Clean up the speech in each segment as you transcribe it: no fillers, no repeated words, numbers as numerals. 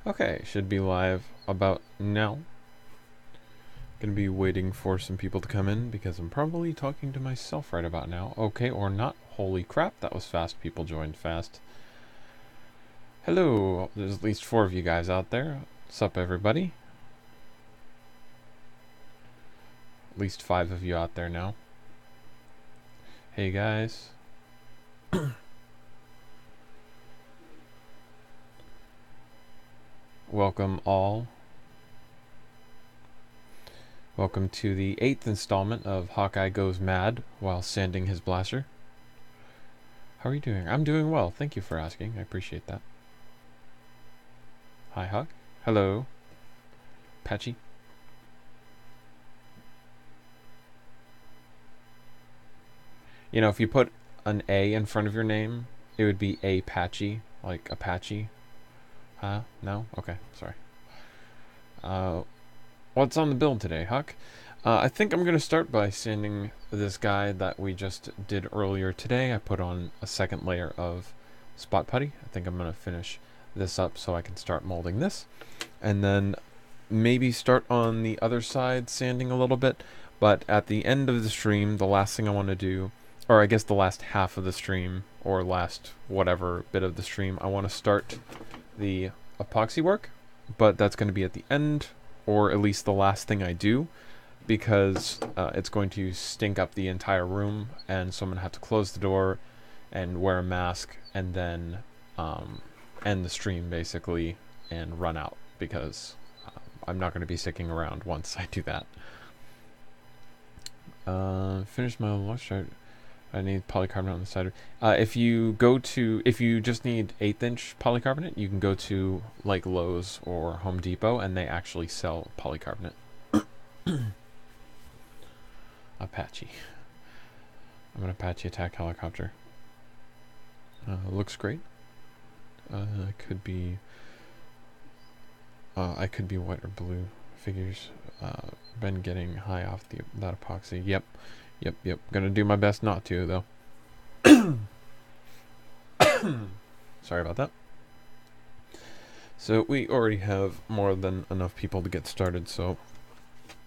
Okay, should be live about now. Gonna be waiting for some people to come in because I'm probably talking to myself right about now. Okay, or not. Holy crap, that was fast. People joined fast. Hello, there's at least 4 of you guys out there. What's up, everybody? At least 5 of you out there now. Hey, guys. Welcome all. Welcome to the 8th installment of Hawkeye Goes Mad while sanding his blaster. How are you doing? I'm doing well. Thank you for asking. I appreciate that. Hi, Hawk. Hello. Patchy. You know, if you put an A in front of your name, it would be Apache, like Apache. Huh? No? Okay, sorry. What's on the build today, Huck? I think I'm going to start by sanding this guy that we just did earlier today. I put on a second layer of spot putty. I think I'm going to finish this up so I can start molding this. And then maybe start on the other side sanding a little bit. But at the end of the stream, the last thing I want to do, or I guess the last half of the stream, or last whatever bit of the stream, I want to start the epoxy work. But that's going to be at the end, or at least the last thing I do, because it's going to stink up the entire room, and so I'm going to have to close the door and wear a mask, and then end the stream basically and run out, because I'm not going to be sticking around once I do that. Finish my launch chart. I need polycarbonate on the side. If you just need 1/8" polycarbonate, you can go to like Lowe's or Home Depot, and they actually sell polycarbonate. Apache. I'm an Apache attack helicopter. Looks great. I could be white or blue. Figures. Been getting high off that epoxy. Yep. Gonna do my best not to, though. Sorry about that. So we already have more than enough people to get started, so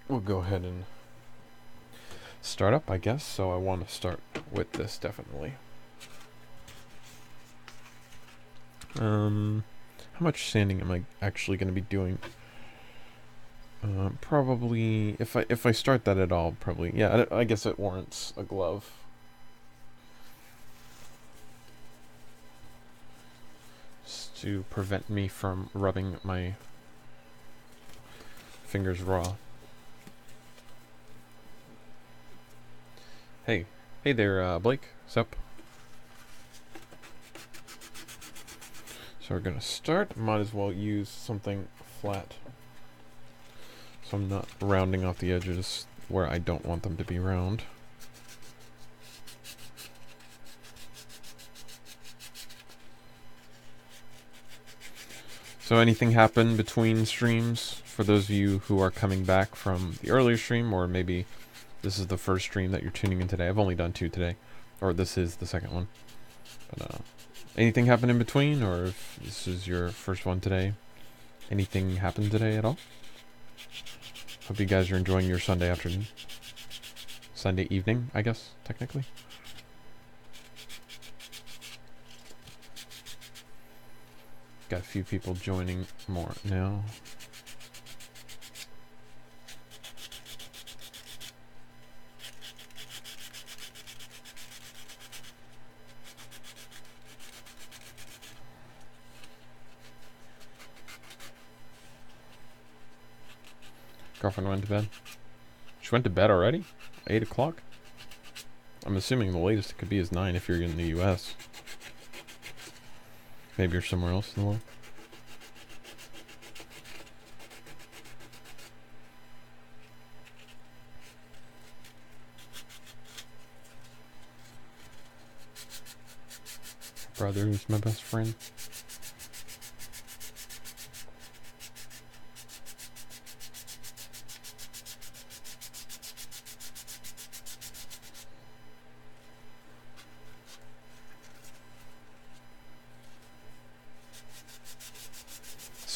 we'll go ahead and start up, I guess. So I want to start with this, definitely. How much sanding am I actually going to be doing? Probably, if I start that at all, probably, yeah, I guess it warrants a glove. Just to prevent me from rubbing my fingers raw. Hey there, Blake, what's up? So we're gonna start, might as well use something flat, so I'm not rounding off the edges where I don't want them to be round. So anything happen between streams, for those of you who are coming back from the earlier stream, or maybe this is the first stream that you're tuning in today. I've only done 2 today, or this is the second one. But anything happen in between, or if this is your first one today, anything happened today at all? Hope you guys are enjoying your Sunday afternoon. Sunday evening, I guess, technically. Got a few people joining more now. Girlfriend went to bed. She went to bed already? 8 o'clock? I'm assuming the latest it could be is 9 if you're in the US. Maybe you're somewhere else in the world. Brother is my best friend.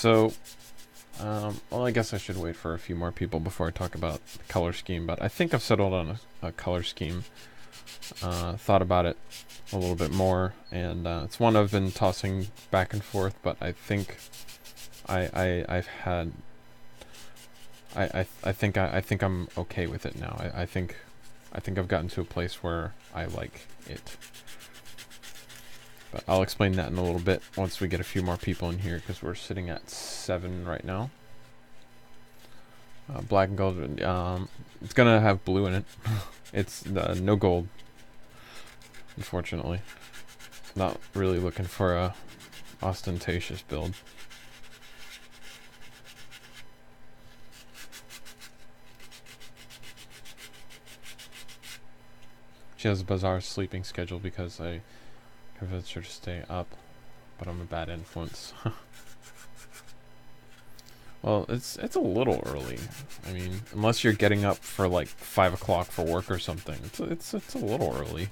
So, well, I guess I should wait for a few more people before I talk about the color scheme, but I think I've settled on a color scheme. Thought about it a little bit more, and it's one I've been tossing back and forth, but I think I think I'm okay with it now. I think I've gotten to a place where I like it. But I'll explain that in a little bit once we get a few more people in here, because we're sitting at 7 right now. Black and gold. It's gonna have blue in it. It's no gold, unfortunately. Not really looking for a ostentatious build. She has a bizarre sleeping schedule because I convinced her to stay up, but I'm a bad influence. Well, it's a little early. I mean, unless you're getting up for like 5 o'clock for work or something, it's a little early.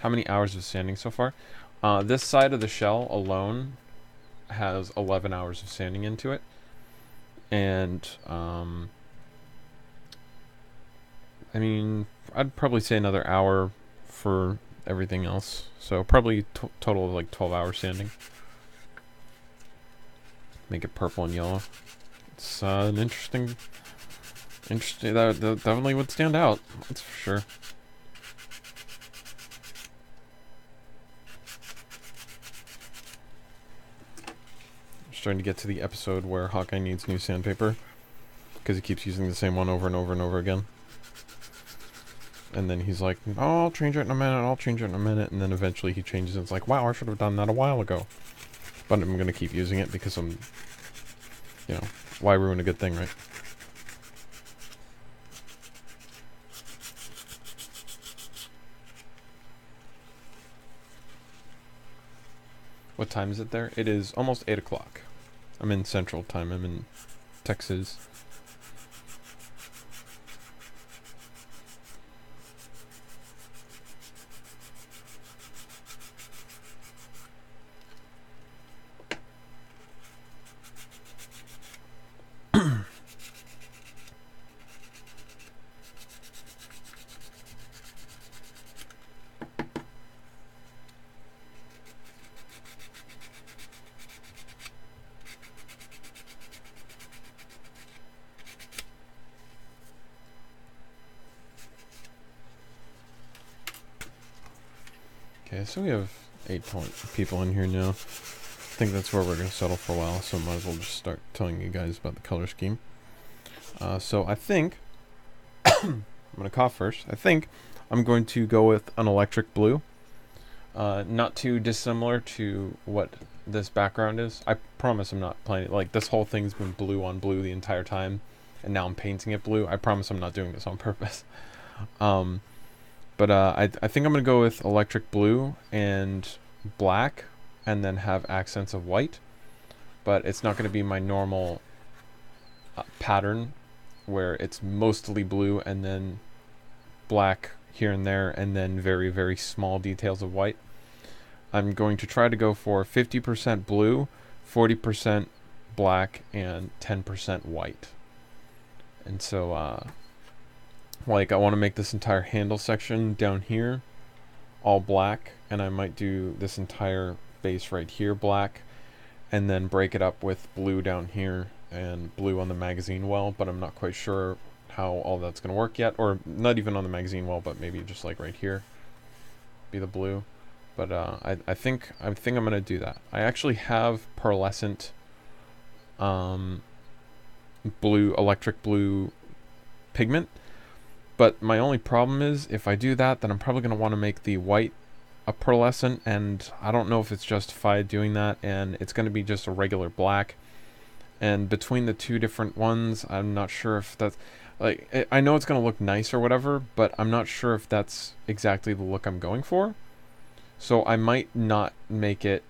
How many hours of sanding so far? This side of the shell alone has 11 hours of sanding into it, and I mean, I'd probably say another hour for everything else. So probably total of like 12 hours sanding. Make it purple and yellow. It's an interesting. That definitely would stand out. That's for sure. I'm starting to get to the episode where Hawkeye needs new sandpaper because he keeps using the same one over and over and over again. And then he's like, oh, I'll change it in a minute, I'll change it in a minute. And then eventually he changes it. It's like, wow, I should have done that a while ago. But I'm going to keep using it because I'm, you know, why ruin a good thing, right? What time is it there? It is almost 8 o'clock. I'm in Central Time. I'm in Texas. Okay, so we have 8 people in here now. I think that's where we're going to settle for a while, so might as well just start telling you guys about the color scheme. So I think, I'm going to cough first, I think I'm going to go with an electric blue. Not too dissimilar to what this background is. I promise I'm not playing it. Like, this whole thing's been blue on blue the entire time, and now I'm painting it blue. I promise I'm not doing this on purpose. But I think I'm going to go with electric blue and black, and then have accents of white. But it's not going to be my normal pattern, where it's mostly blue and then black here and there, and then very, very small details of white. I'm going to try to go for 50% blue, 40% black, and 10% white. And so, like, I want to make this entire handle section down here all black, and I might do this entire base right here black, and then break it up with blue down here and blue on the magazine well, but I'm not quite sure how all that's going to work yet, or not even on the magazine well, but maybe just like right here be the blue. But I think I'm going to do that. I actually have pearlescent blue, electric blue pigment, but my only problem is if I do that, then I'm probably going to want to make the white a pearlescent, and I don't know if it's justified doing that, and it's going to be just a regular black. And between the two different ones, I'm not sure if that's, like, I know it's going to look nice or whatever, but I'm not sure if that's exactly the look I'm going for. So I might not make it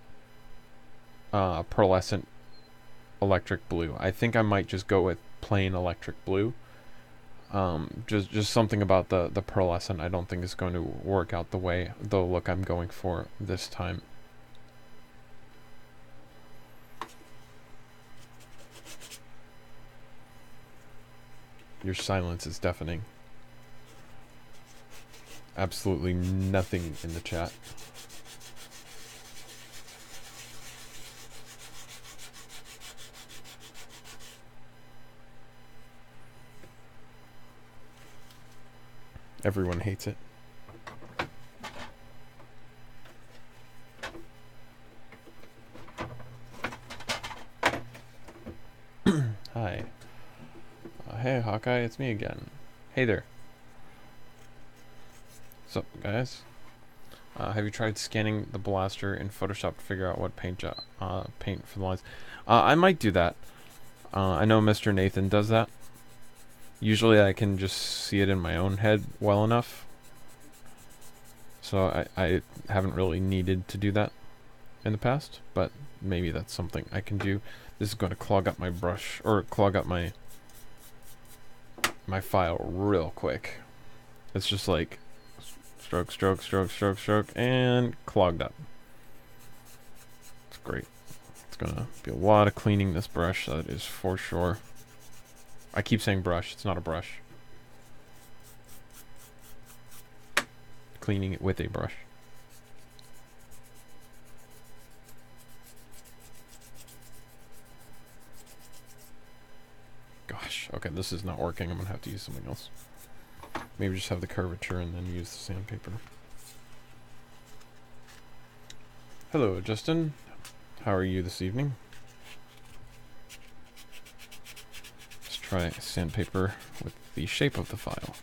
pearlescent electric blue. I think I might just go with plain electric blue. Just something about the pearlescent I don't think is going to work out the look I'm going for this time. Your silence is deafening. Absolutely nothing in the chat. Everyone hates it. Hi. Hey, Hawkeye, it's me again. Hey there. What's up, guys? Have you tried scanning the blaster in Photoshop to figure out what paint for the lines? I might do that. I know Mr. Nathan does that. Usually I can just see it in my own head well enough. So I haven't really needed to do that in the past, but maybe that's something I can do. This is going to clog up my brush, or clog up my file real quick. It's just like stroke, stroke, stroke, stroke, stroke, and clogged up. It's great. It's gonna be a lot of cleaning this brush, that is for sure. I keep saying brush, it's not a brush. Cleaning it with a brush. Gosh, okay, this is not working. I'm gonna have to use something else. Maybe just have the curvature and then use the sandpaper. Hello, Justin. How are you this evening? Let's try sandpaper with the shape of the file.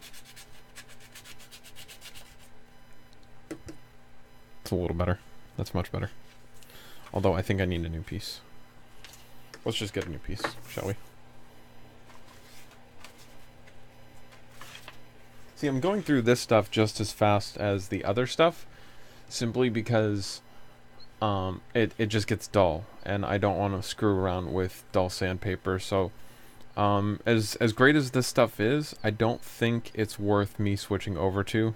It's a little better. That's much better. Although I think I need a new piece. Let's just get a new piece, shall we? See, I'm going through this stuff just as fast as the other stuff, simply because it just gets dull, and I don't want to screw around with dull sandpaper. So as great as this stuff is, I don't think it's worth me switching over to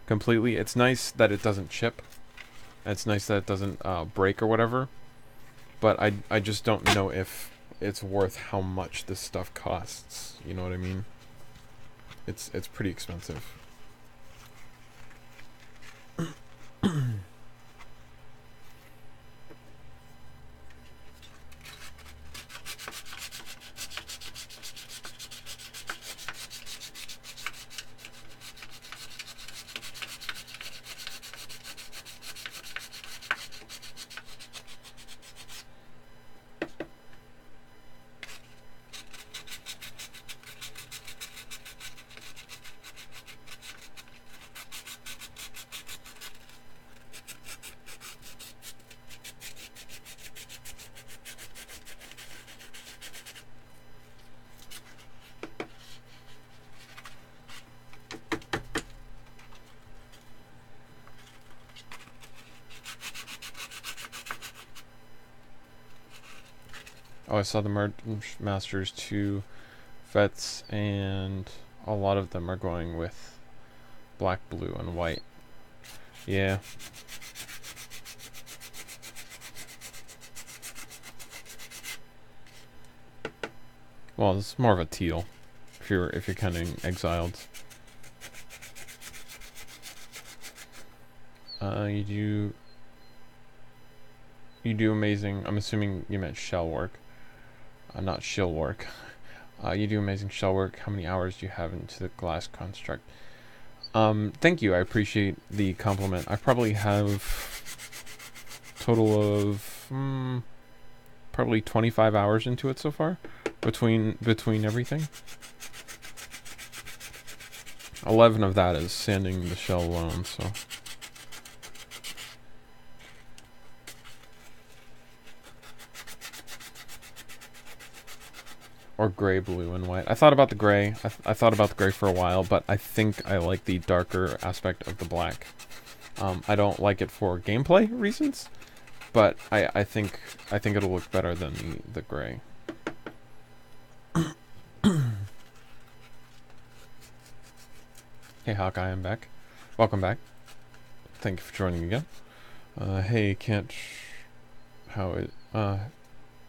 completely. It's nice that it doesn't chip. It's nice that it doesn't break or whatever, but I just don't know if it's worth how much this stuff costs. You know what I mean? It's pretty expensive. Oh, I saw the Merge Masters 2 vets, and a lot of them are going with black, blue, and white. Yeah. Well, it's more of a teal if you're counting Exiled. You do amazing. I'm assuming you meant shell work. Not shill work. You do amazing shell work. How many hours do you have into the glass construct? Thank you. I appreciate the compliment. I probably have a total of probably 25 hours into it so far, between everything. 11 of that is sanding the shell alone, so. Or gray, blue, and white. I thought about the gray. I thought about the gray for a while, but I think I like the darker aspect of the black. I don't like it for gameplay reasons, but I think it'll look better than the gray. Hey Hawkeye, I'm back. Welcome back. Thank you for joining again. Hey,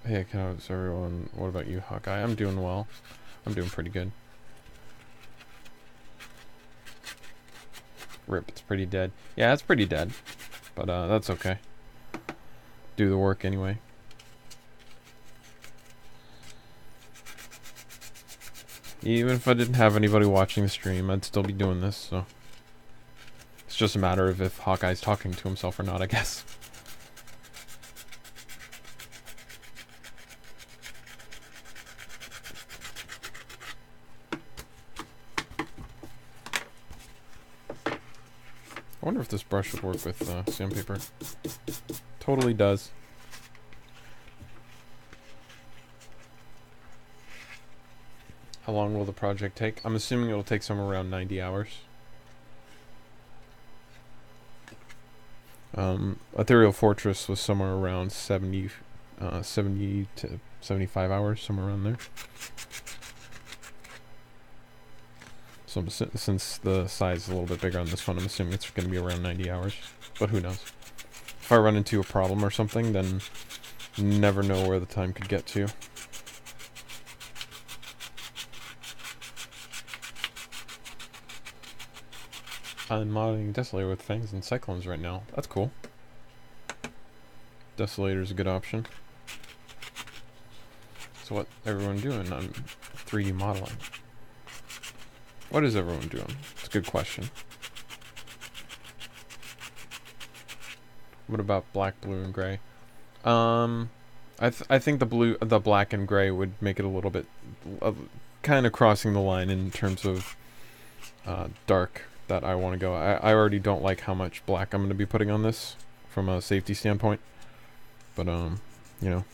Hey, how's everyone? What about you, Hawkeye? I'm doing well. I'm doing pretty good. Rip, it's pretty dead. Yeah, it's pretty dead. But that's okay. Do the work anyway. Even if I didn't have anybody watching the stream, I'd still be doing this, so... It's just a matter of if Hawkeye's talking to himself or not, I guess. I wonder if this brush would work with sandpaper. Totally does. How long will the project take? I'm assuming it'll take somewhere around 90 hours. Ethereal Fortress was somewhere around 70 to 75 hours, somewhere around there. So since the size is a little bit bigger on this one, I'm assuming it's going to be around 90 hours. But who knows? If I run into a problem or something, then never know where the time could get to. I'm modding Desolator with Fangs and Cyclones right now. That's cool. Desolator's a good option. So what everyone doing? I'm 3D modeling. What is everyone doing? It's a good question. What about black, blue, and gray? I think the black and gray would make it a little bit kind of crossing the line in terms of dark that I want to go. I already don't like how much black I'm going to be putting on this from a safety standpoint. But you know,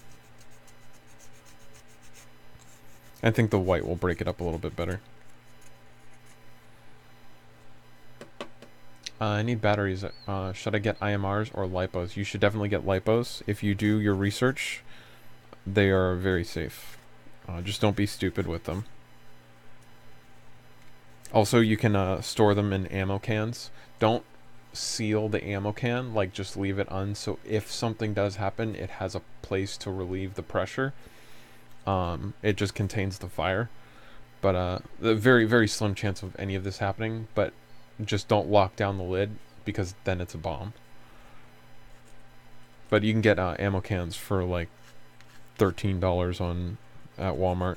I think the white will break it up a little bit better. I need batteries. Should I get IMRs or lipos? You should definitely get lipos. If you do your research, they are very safe. Just don't be stupid with them. Also, you can store them in ammo cans. Don't seal the ammo can, like just leave it on, so if something does happen, it has a place to relieve the pressure. It just contains the fire. But the very, very slim chance of any of this happening, but just don't lock down the lid, because then it's a bomb. But you can get ammo cans for like $13 at Walmart.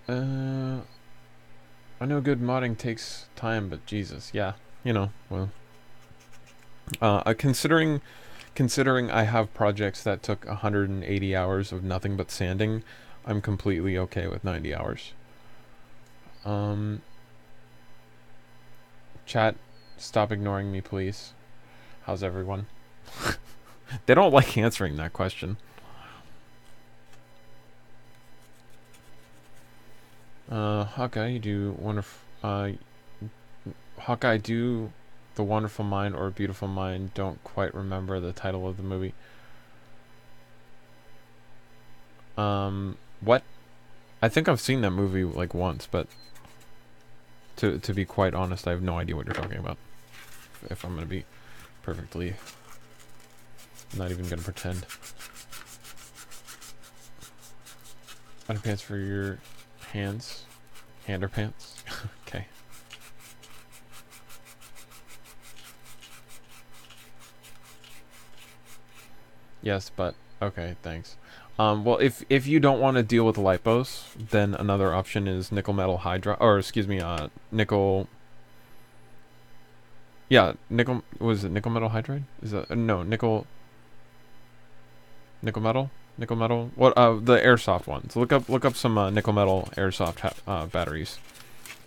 I know good modding takes time, but Jesus, yeah, you know, well, considering I have projects that took 180 hours of nothing but sanding, I'm completely okay with 90 hours. Chat, stop ignoring me, please. How's everyone? They don't like answering that question. Hawkeye, you do wonderful. Hawkeye, do The Wonderful Mind or Beautiful Mind. Don't quite remember the title of the movie. What? I think I've seen that movie like once, but to be quite honest, I have no idea what you're talking about. If I'm gonna be perfectly, I'm not even gonna pretend. Underpants for your hands. Underpants. Okay. Yes, but okay, thanks. Well, if you don't want to deal with lipos, then another option is nickel metal hydride, or excuse me, nickel. Yeah, nickel. Was it nickel metal hydride? Is that no nickel? Nickel metal. Nickel metal. What? The airsoft ones. Look up some nickel metal airsoft batteries,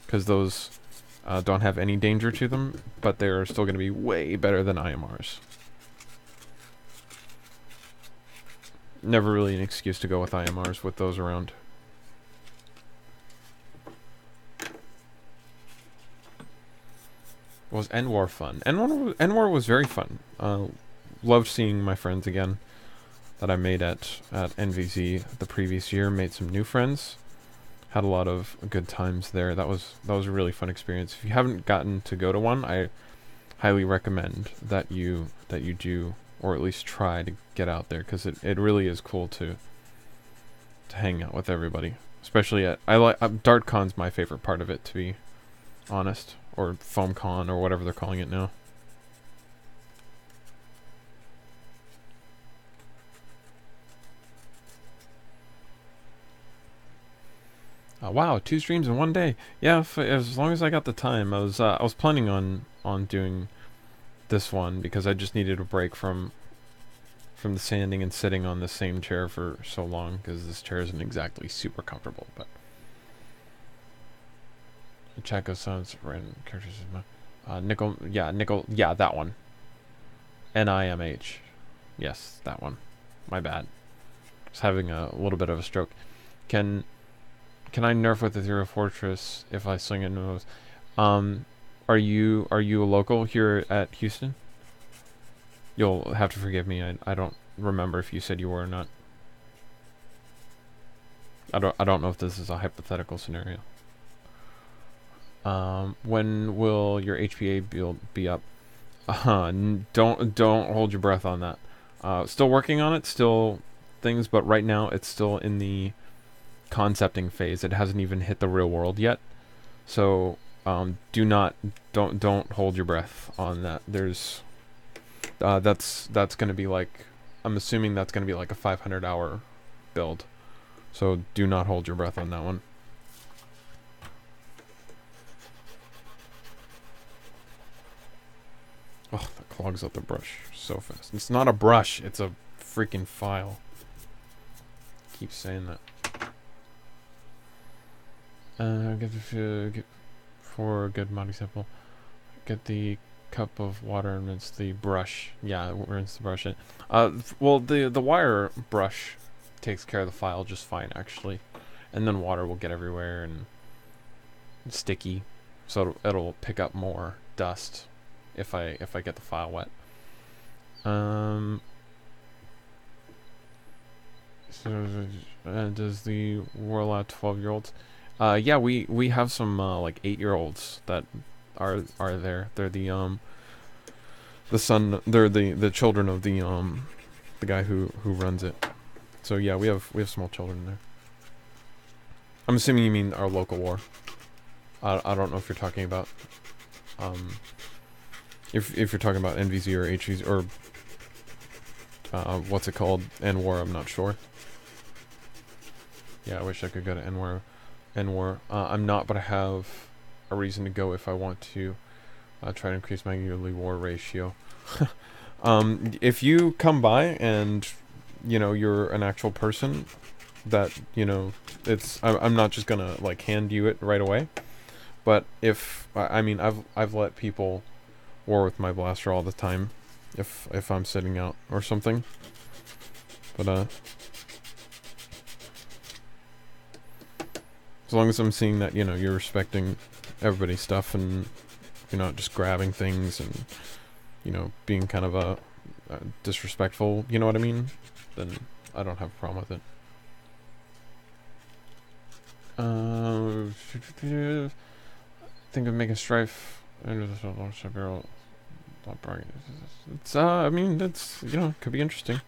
because those don't have any danger to them, but they're still going to be way better than IMRs. Never really an excuse to go with IMRs with those around. Was N-War fun? N-War was very fun. Loved seeing my friends again that I made at NVZ the previous year. Made some new friends. Had a lot of good times there. That was a really fun experience. If you haven't gotten to go to one, I highly recommend that you do, or at least try to get out there, because it really is cool to hang out with everybody. Especially at DartCon's my favorite part of it, to be honest. Or FoamCon, or whatever they're calling it now. Wow, 2 streams in one day. Yeah, as long as I got the time. I was planning on doing this one because I just needed a break from the sanding and sitting on the same chair for so long, because this chair isn't exactly super comfortable. But Chaco sounds random characters. Nickel, yeah, that one. NIMH. Yes, that one. My bad. Just having a little bit of a stroke. Can I nerf with the Zero Fortress if I swing it in those? Are you a local here at Houston? You'll have to forgive me. I don't remember if you said you were or not. I don't know if this is a hypothetical scenario. When will your HPA build be up? Don't hold your breath on that. Still working on it, still things, but right now it's still in the concepting phase. It hasn't even hit the real world yet. So don't hold your breath on that. There's that's going to be like, I'm assuming that's going to be like a 500-hour build. So do not hold your breath on that one. Oh, that clogs up the brush so fast. It's not a brush, it's a freaking file. Keep saying that. Get for a good mod example. Get the cup of water and rinse the brush. Yeah, rinse the brush in. Well, the wire brush takes care of the file just fine, actually. And then water will get everywhere and sticky, so it'll pick up more dust if I get the file wet. So does the world allow 12-year-olds? Yeah, we have some like 8-year-olds that are there. They're the son. They're the children of the guy who runs it. So yeah, we have small children there. I'm assuming you mean our local war. I don't know if you're talking about if you're talking about NVZ or HVZ or what's it called, N-War. I'm not sure. Yeah, I wish I could go to N-War. I'm not, but I have a reason to go if I want to try to increase my yearly war ratio. If you come by and you're an actual person that I'm not just gonna like hand you it right away. But if I mean I've let people war with my blaster all the time if I'm sitting out or something. But as long as I'm seeing that you're respecting everybody's stuff and you're not just grabbing things and being kind of a disrespectful, you know what I mean, then I don't have a problem with it. Think of making strife. It's I mean, that's could be interesting.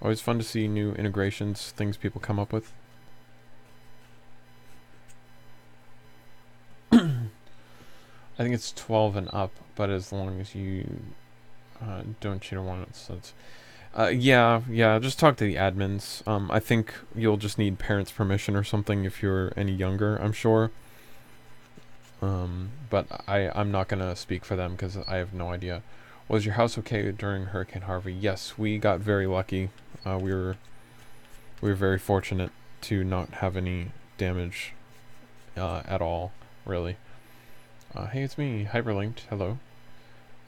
Always fun to see new integrations, things people come up with. I think it's 12 and up, but as long as you don't cheat or want it, so it's yeah, just talk to the admins. I think you'll just need parents' permission or something if you're any younger, I'm sure. But I'm not gonna speak for them because I have no idea. Was your house okay during Hurricane Harvey? Yes, we got very lucky. We were very fortunate to not have any damage at all, really. Hey, it's me, Hyperlinked. Hello.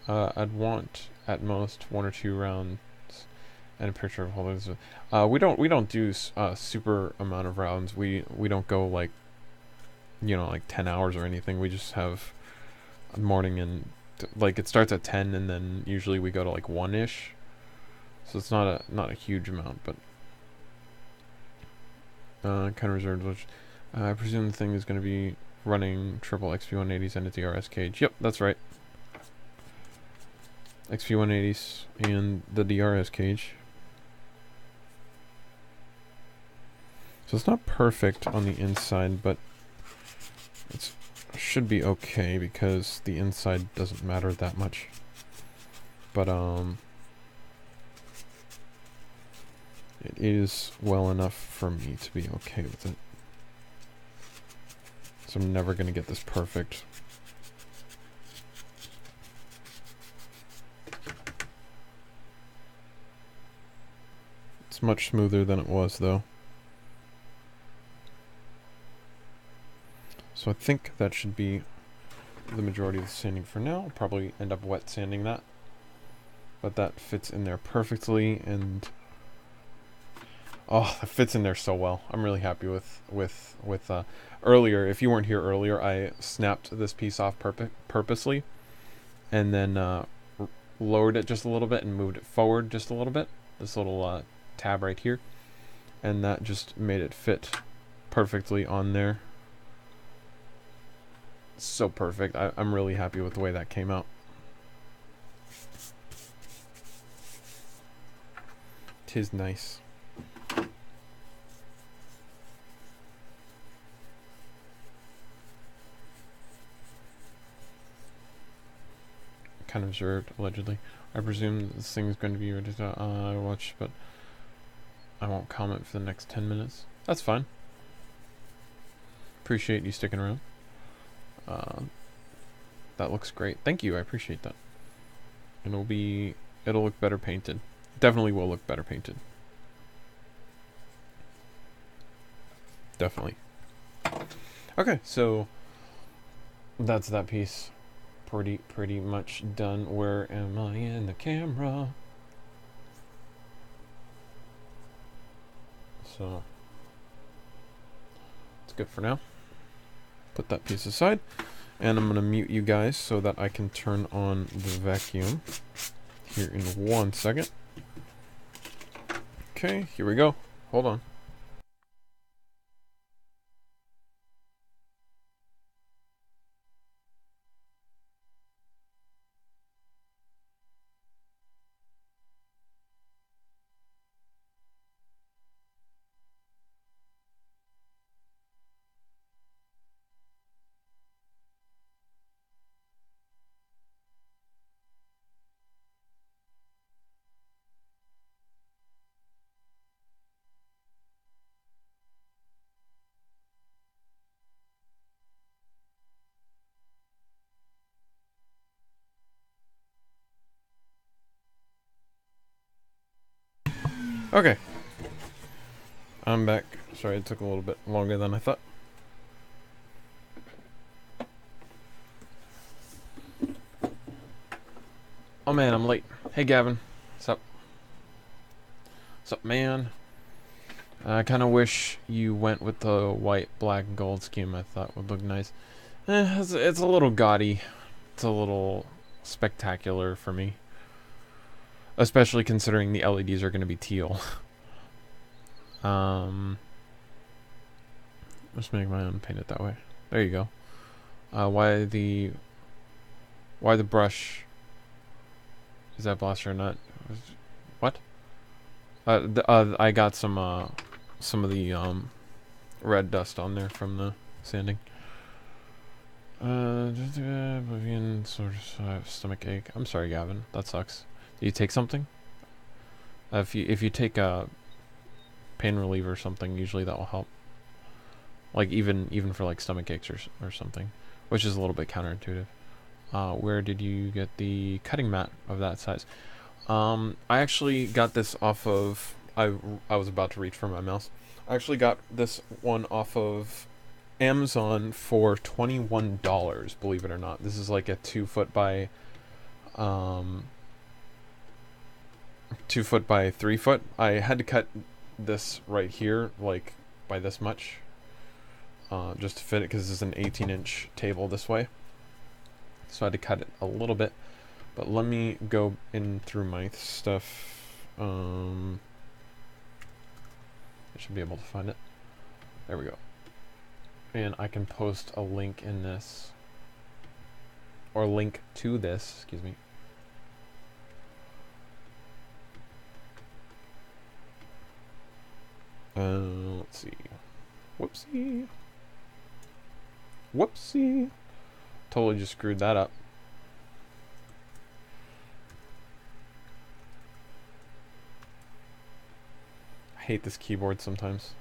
I'd want at most 1 or 2 rounds and a picture of holders. We don't do super amount of rounds. We don't go like like 10 hours or anything. We just have a morning and like it starts at 10 and then usually we go to like 1-ish. So it's not a huge amount, but kind of reserved. Which I presume the thing is going to be running triple XP 180s and a DRS cage. Yep, that's right. XP 180s and the DRS cage. So it's not perfect on the inside, but it's should be okay because the inside doesn't matter that much. But it is well enough for me to be okay with it. So I'm never gonna get this perfect. It's much smoother than it was though. So I think that should be the majority of the sanding for now. I'll probably end up wet sanding that. But that fits in there perfectly, and oh, that fits in there so well. I'm really happy with earlier. If you weren't here earlier, I snapped this piece off purposely, and then lowered it just a little bit and moved it forward just a little bit. This little tab right here, and that just made it fit perfectly on there. So perfect. I'm really happy with the way that came out. Tis nice. Kind of observed, allegedly. I presume this thing is going to be ready to watch, but I won't comment for the next 10 minutes. That's fine. Appreciate you sticking around. That looks great. Thank you, I appreciate that. It'll look better painted. Definitely will look better painted. Definitely. Okay, so that's that piece. Pretty much done. Where am I in the camera? So it's good for now. Put that piece aside, and I'm gonna mute you guys so that I can turn on the vacuum here in 1 second. Okay, here we go. Hold on. Okay. I'm back. Sorry, it took a little bit longer than I thought. Oh man, I'm late. Hey Gavin. What's up? What's up, man? I kind of wish you went with the white, black, and gold scheme. I thought would look nice. It's a little gaudy. It's a little spectacular for me. Especially considering the LEDs are going to be teal. Just make my own, paint it that way. There you go. Why the brush? Is that blaster or not? What? I got some of the red dust on there from the sanding. Oblivion, sort of stomach ache. I'm sorry, Gavin. That sucks. Do you take something? If you take a pain reliever or something, usually that will help. Like even for like stomach aches or something, which is a little bit counterintuitive. Where did you get the cutting mat of that size? I actually got this off of. I was about to reach for my mouse. I actually got this one off of Amazon for $21. Believe it or not, this is like a 2 foot by 2 foot by 3 foot. I had to cut this right here, like by this much, just to fit it because this is an 18-inch table this way. So I had to cut it a little bit. But let me go in through my stuff. I should be able to find it. There we go. And I can post a link in this, or link to this, excuse me. Let's see. Whoopsie. Whoopsie. Totally just screwed that up. I hate this keyboard sometimes.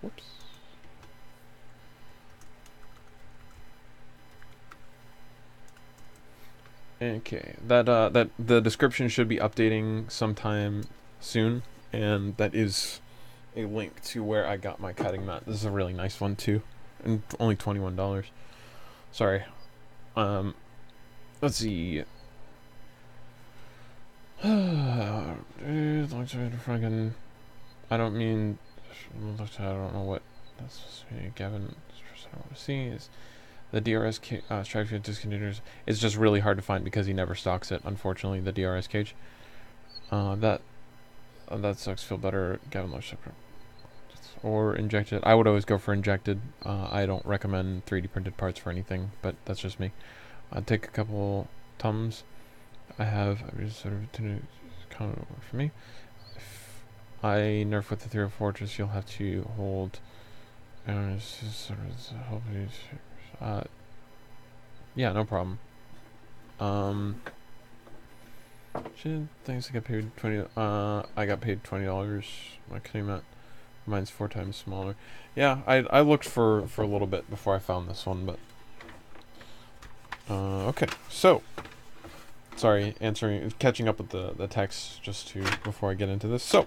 Whoops. Okay, that the description should be updating sometime soon, and that is a link to where I got my cutting mat. This is a really nice one too, and only $21. Sorry. Let's see. Fucking. I don't mean. I don't know what. That's Gavin. I want to see is the DRS strike discontinuers. It's just really hard to find because he never stocks it. Unfortunately, the DRS cage. That sucks. Feel better. Gavin loves or injected. I would always go for injected. I don't recommend 3D printed parts for anything, but that's just me. Take a couple Tums. I just sort of kind of work for me. If I nerf with the 3 Fortress, you'll have to hold. Yeah, no problem. Thanks. I got paid $20. I got paid $20. My cutting mat. Mine's 4 times smaller. Yeah, I looked for a little bit before I found this one, but okay. So, sorry, catching up with the text just before I get into this. So,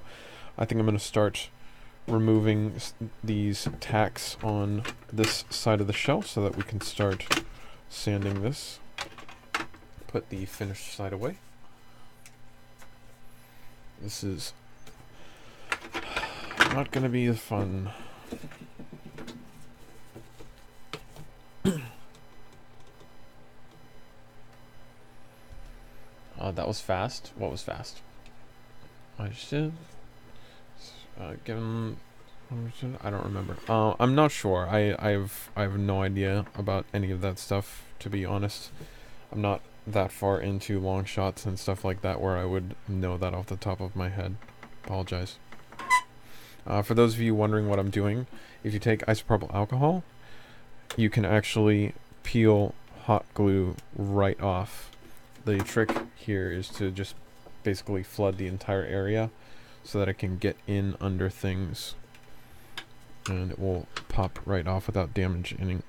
I think I'm gonna start removing these tacks on this side of the shell so that we can start sanding this. Put the finished side away. This is not gonna be fun. That was fast. What was fast? I just did. Given, I don't remember. I'm not sure. I have no idea about any of that stuff, to be honest. I'm not that far into long shots and stuff like that where I would know that off the top of my head. Apologize. For those of you wondering what I'm doing, if you take isopropyl alcohol, you can actually peel hot glue right off. The trick here is to just basically flood the entire area so that it can get in under things, and it will pop right off without damaging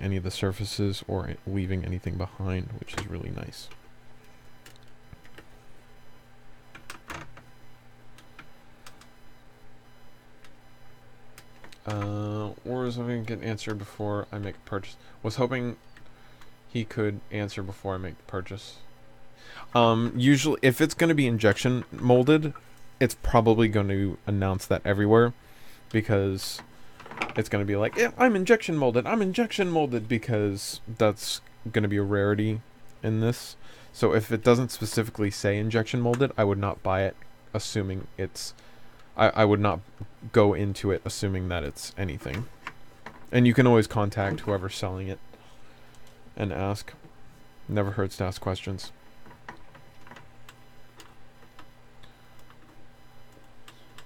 any of the surfaces or leaving anything behind, which is really nice. Or was hoping to get answered before I make a purchase. Was hoping he could answer before I make the purchase. Usually, if it's going to be injection molded, it's probably going to announce that everywhere, because it's going to be like, yeah, I'm injection molded, because that's going to be a rarity in this. So if it doesn't specifically say injection molded, I would not buy it assuming it's... I would not go into it assuming that it's anything. And you can always contact whoever's selling it and ask. Never hurts to ask questions.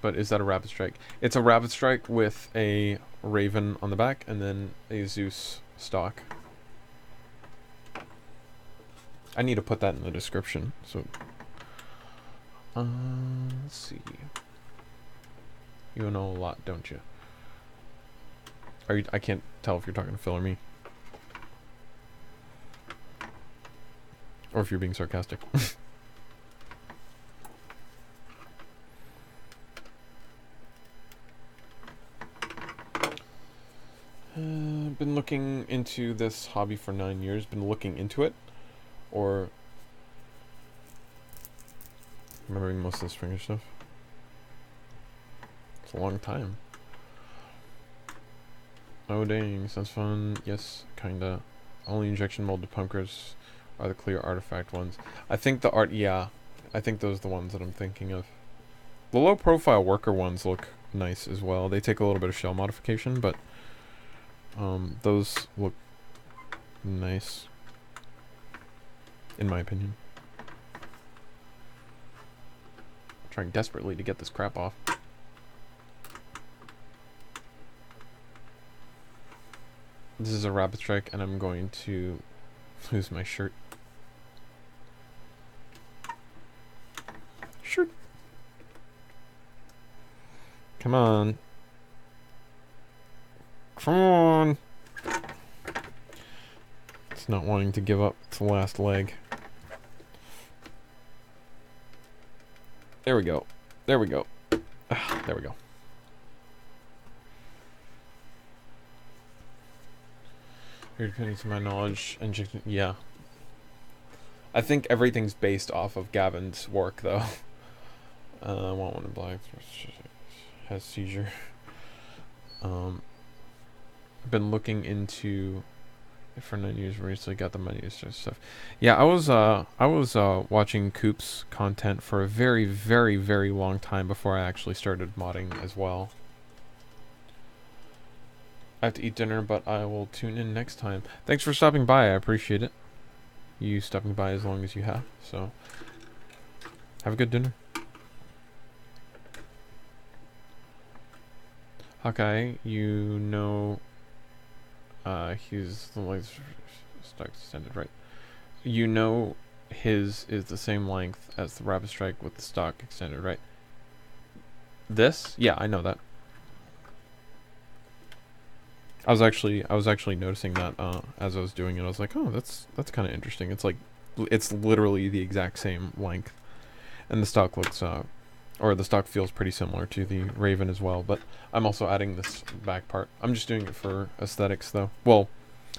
But is that a rapid strike? It's a rapid strike with a Raven on the back and then a Zeus stock. I need to put that in the description. So, let's see. You know a lot, don't you? I can't tell if you're talking to Phil or me. Or if you're being sarcastic. Been looking into this hobby for 9 years. Been looking into it. Or... remembering most of the Springer stuff. It's a long time. Oh dang, sounds fun. Yes, kinda. Only injection molded punkers are the clear artifact ones. I think the art, yeah. I think those are the ones that I'm thinking of. The low profile worker ones look nice as well. They take a little bit of shell modification, but those look nice, in my opinion. I'm trying desperately to get this crap off. This is a rabbit strike, and I'm going to lose my shirt. Shirt. Come on. Come on. It's not wanting to give up its last leg. There we go. There we go. There we go. Here, depending to my knowledge, injection. Yeah. I think everything's based off of Gavin's work, though. I want one in black. Has seizure. I've been looking into for 9 years recently. Got the money to stuff. Yeah, I was watching Coop's content for a very, very, very long time before I actually started modding as well. I have to eat dinner, but I will tune in next time. Thanks for stopping by. I appreciate it. You stopping by as long as you have. So, have a good dinner. Hawkeye, you know, he's the length stock extended, right? You know, his is the same length as the rabbit strike with the stock extended, right? This? Yeah, I know that. I was actually noticing that as I was doing it. I was like, oh, that's kind of interesting. It's like, it's literally the exact same length, and the stock looks or the stock feels pretty similar to the Raven as well. But I'm also adding this back part. I'm just doing it for aesthetics, though. Well,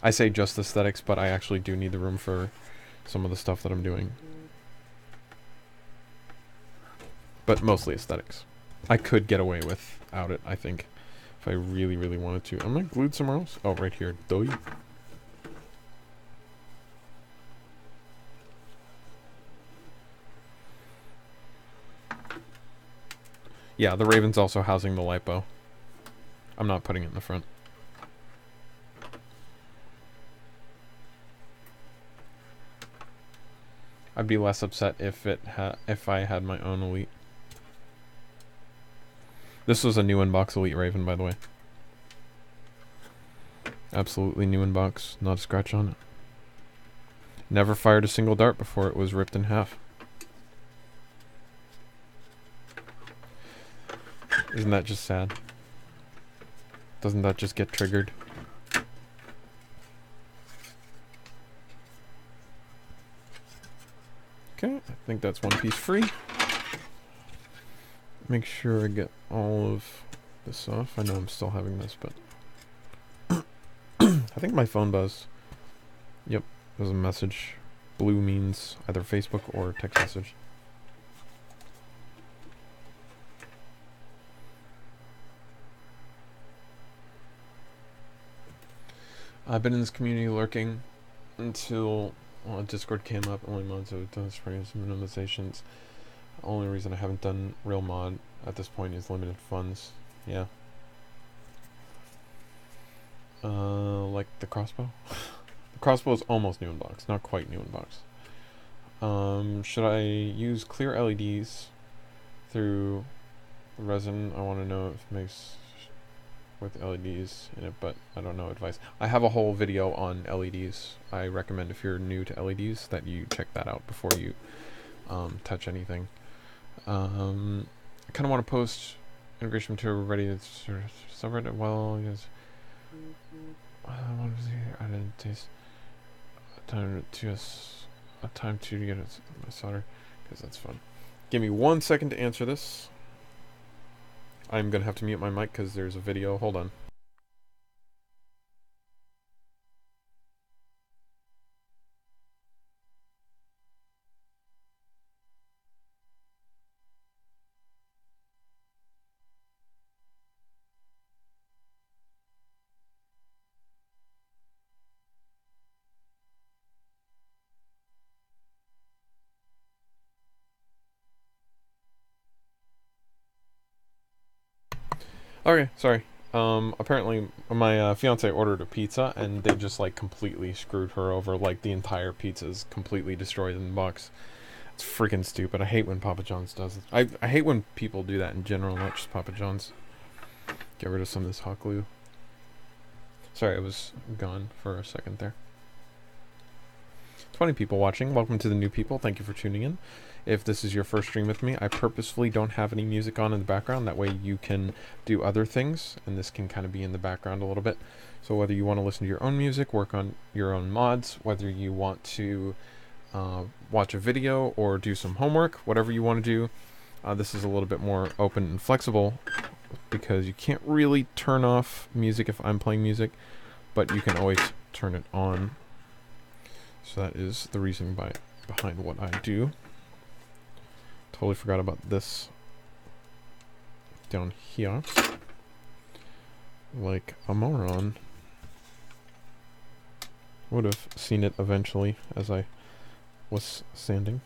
I say just aesthetics, but I actually do need the room for some of the stuff that I'm doing. But mostly aesthetics. I could get away without it, I think, if I really, really wanted to. Am I glued somewhere else? Oh, right here. Doy. Yeah, the Raven's also housing the lipo. I'm not putting it in the front. I'd be less upset if I had my own Elite. This was a new inbox Elite Raven, by the way. Absolutely new inbox, not a scratch on it. Never fired a single dart before it was ripped in half. Isn't that just sad? Doesn't that just get triggered? Okay, I think that's one piece free. Make sure I get all of this off. I know I'm still having this, but I think my phone buzzed. Yep, there's a message. Blue means either Facebook or text message. I've been in this community lurking until Discord came up. Only mods have done springs and minimizations. Only reason I haven't done real mod at this point is limited funds. Yeah. Like the crossbow. The crossbow is almost new in box, not quite new in box. Should I use clear LEDs through resin? I want to know if it makes with LEDs in it, but I don't know advice. I have a whole video on LEDs. I recommend if you're new to LEDs that you check that out before you touch anything. I kind of want to post integration material ready to subreddit. Well, yes. I want to see. I didn't taste a time to get it my solder because that's fun. Give me 1 second to answer this. I'm gonna have to mute my mic because there's a video. Hold on. Okay, sorry. Apparently my fiance ordered a pizza and they just like completely screwed her over. Like the entire pizza is completely destroyed in the box. It's freaking stupid. I hate when Papa John's does it. I hate when people do that in general, not just Papa John's. Get rid of some of this hot glue. Sorry, I was gone for a second there. 20 people watching. Welcome to the new people. Thank you for tuning in. If this is your first stream with me, I purposefully don't have any music on in the background. That way you can do other things, and this can kind of be in the background a little bit. So whether you want to listen to your own music, work on your own mods, whether you want to watch a video or do some homework, whatever you want to do, this is a little bit more open and flexible because you can't really turn off music if I'm playing music, but you can always turn it on. So that is the reason behind what I do. Totally forgot about this down here. Like a moron. Would have seen it eventually as I was sanding.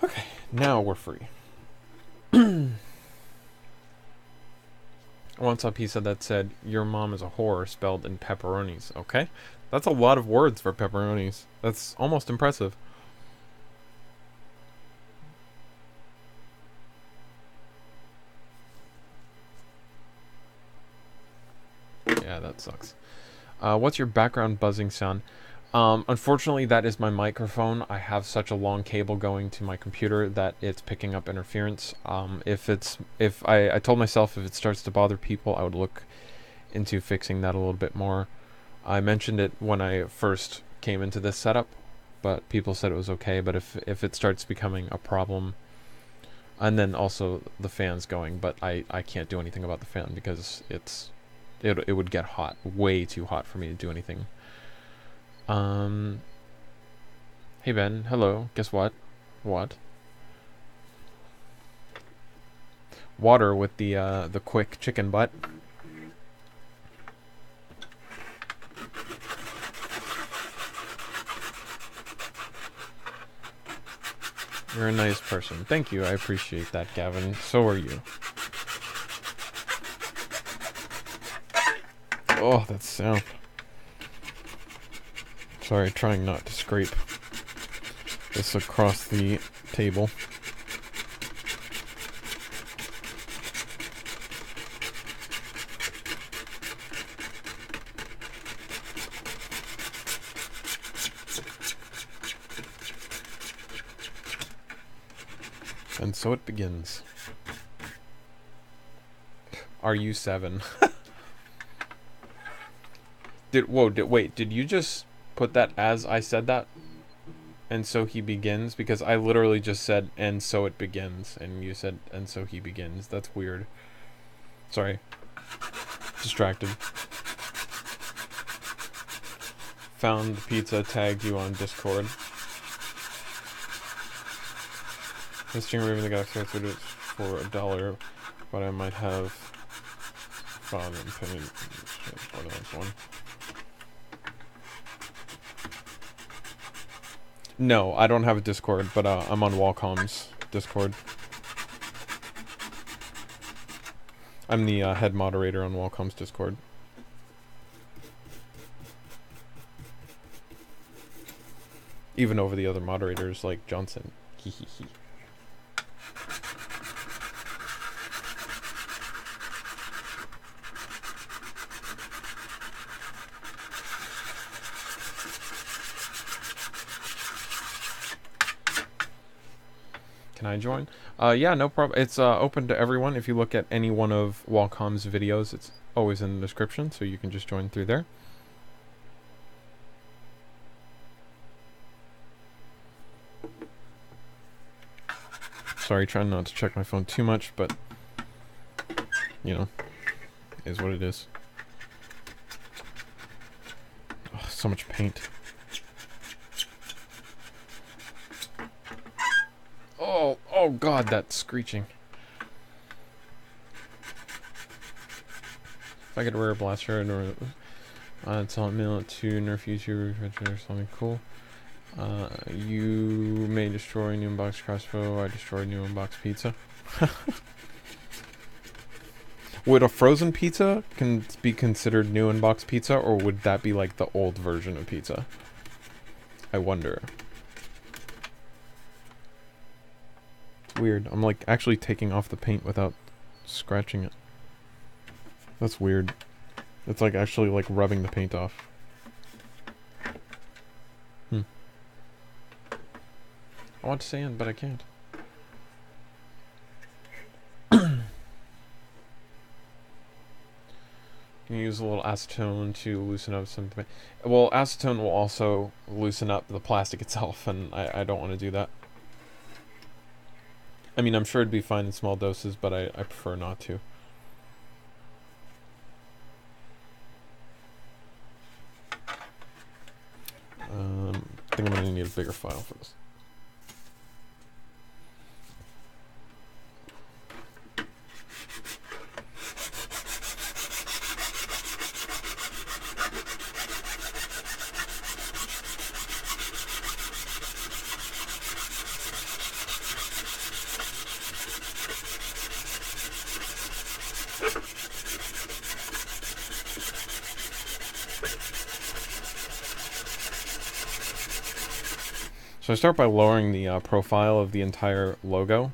Okay, now we're free. I once saw a pizza that said, "Your mom is a whore," spelled in pepperonis. Okay? That's a lot of words for pepperonis. That's almost impressive. Yeah, that sucks. What's your background buzzing sound? Unfortunately, that is my microphone. I have such a long cable going to my computer that it's picking up interference. I told myself if it starts to bother people, I would look into fixing that a little bit more. I mentioned it when I first came into this setup, but people said it was okay. But if it starts becoming a problem, and then also the fan's going, but I can't do anything about the fan because it would get hot, way too hot for me to do anything. Hey Ben, hello. Guess what? What? Water with the quick chicken butt. You're a nice person. Thank you. I appreciate that, Gavin. So are you. Oh, that sound. Sorry, trying not to scrape this across the table. And so it begins. Are you 7? Wait, did you just put that as I said that? And so he begins? Because I literally just said, and so it begins. And you said, and so he begins. That's weird. Sorry. Distracted. Found the pizza, tagged you on Discord. This stream movie the guy starts with it for $1, but I might have found and penny for the next one. No, I don't have a Discord, but I'm on Wacom's Discord. I'm the head moderator on Wacom's Discord. Even over the other moderators like Johnson. Hehehe. Can I join? Yeah, no problem. It's open to everyone. If you look at any one of Wacom's videos, it's always in the description, so you can just join through there. Sorry, trying not to check my phone too much, but, you know, is what it is. Oh, so much paint. Oh god, that screeching. If I get a rare blaster or tell mail it to Nerf YouTuber or something cool. You may destroy new unboxed crossbow. I destroyed new unboxed pizza. Would a frozen pizza can be considered new unboxed pizza, or would that be like the old version of pizza? I wonder. weird. I'm like actually taking off the paint without scratching it. That's weird. It's like actually like rubbing the paint off. I want to sand, but I can't. You can use a little acetone to loosen up something. Well, acetone will also loosen up the plastic itself, and I don't want to do that. I mean, I'm sure it'd be fine in small doses, but I prefer not to. I think I'm going to need a bigger file for this. So I start by lowering the profile of the entire logo,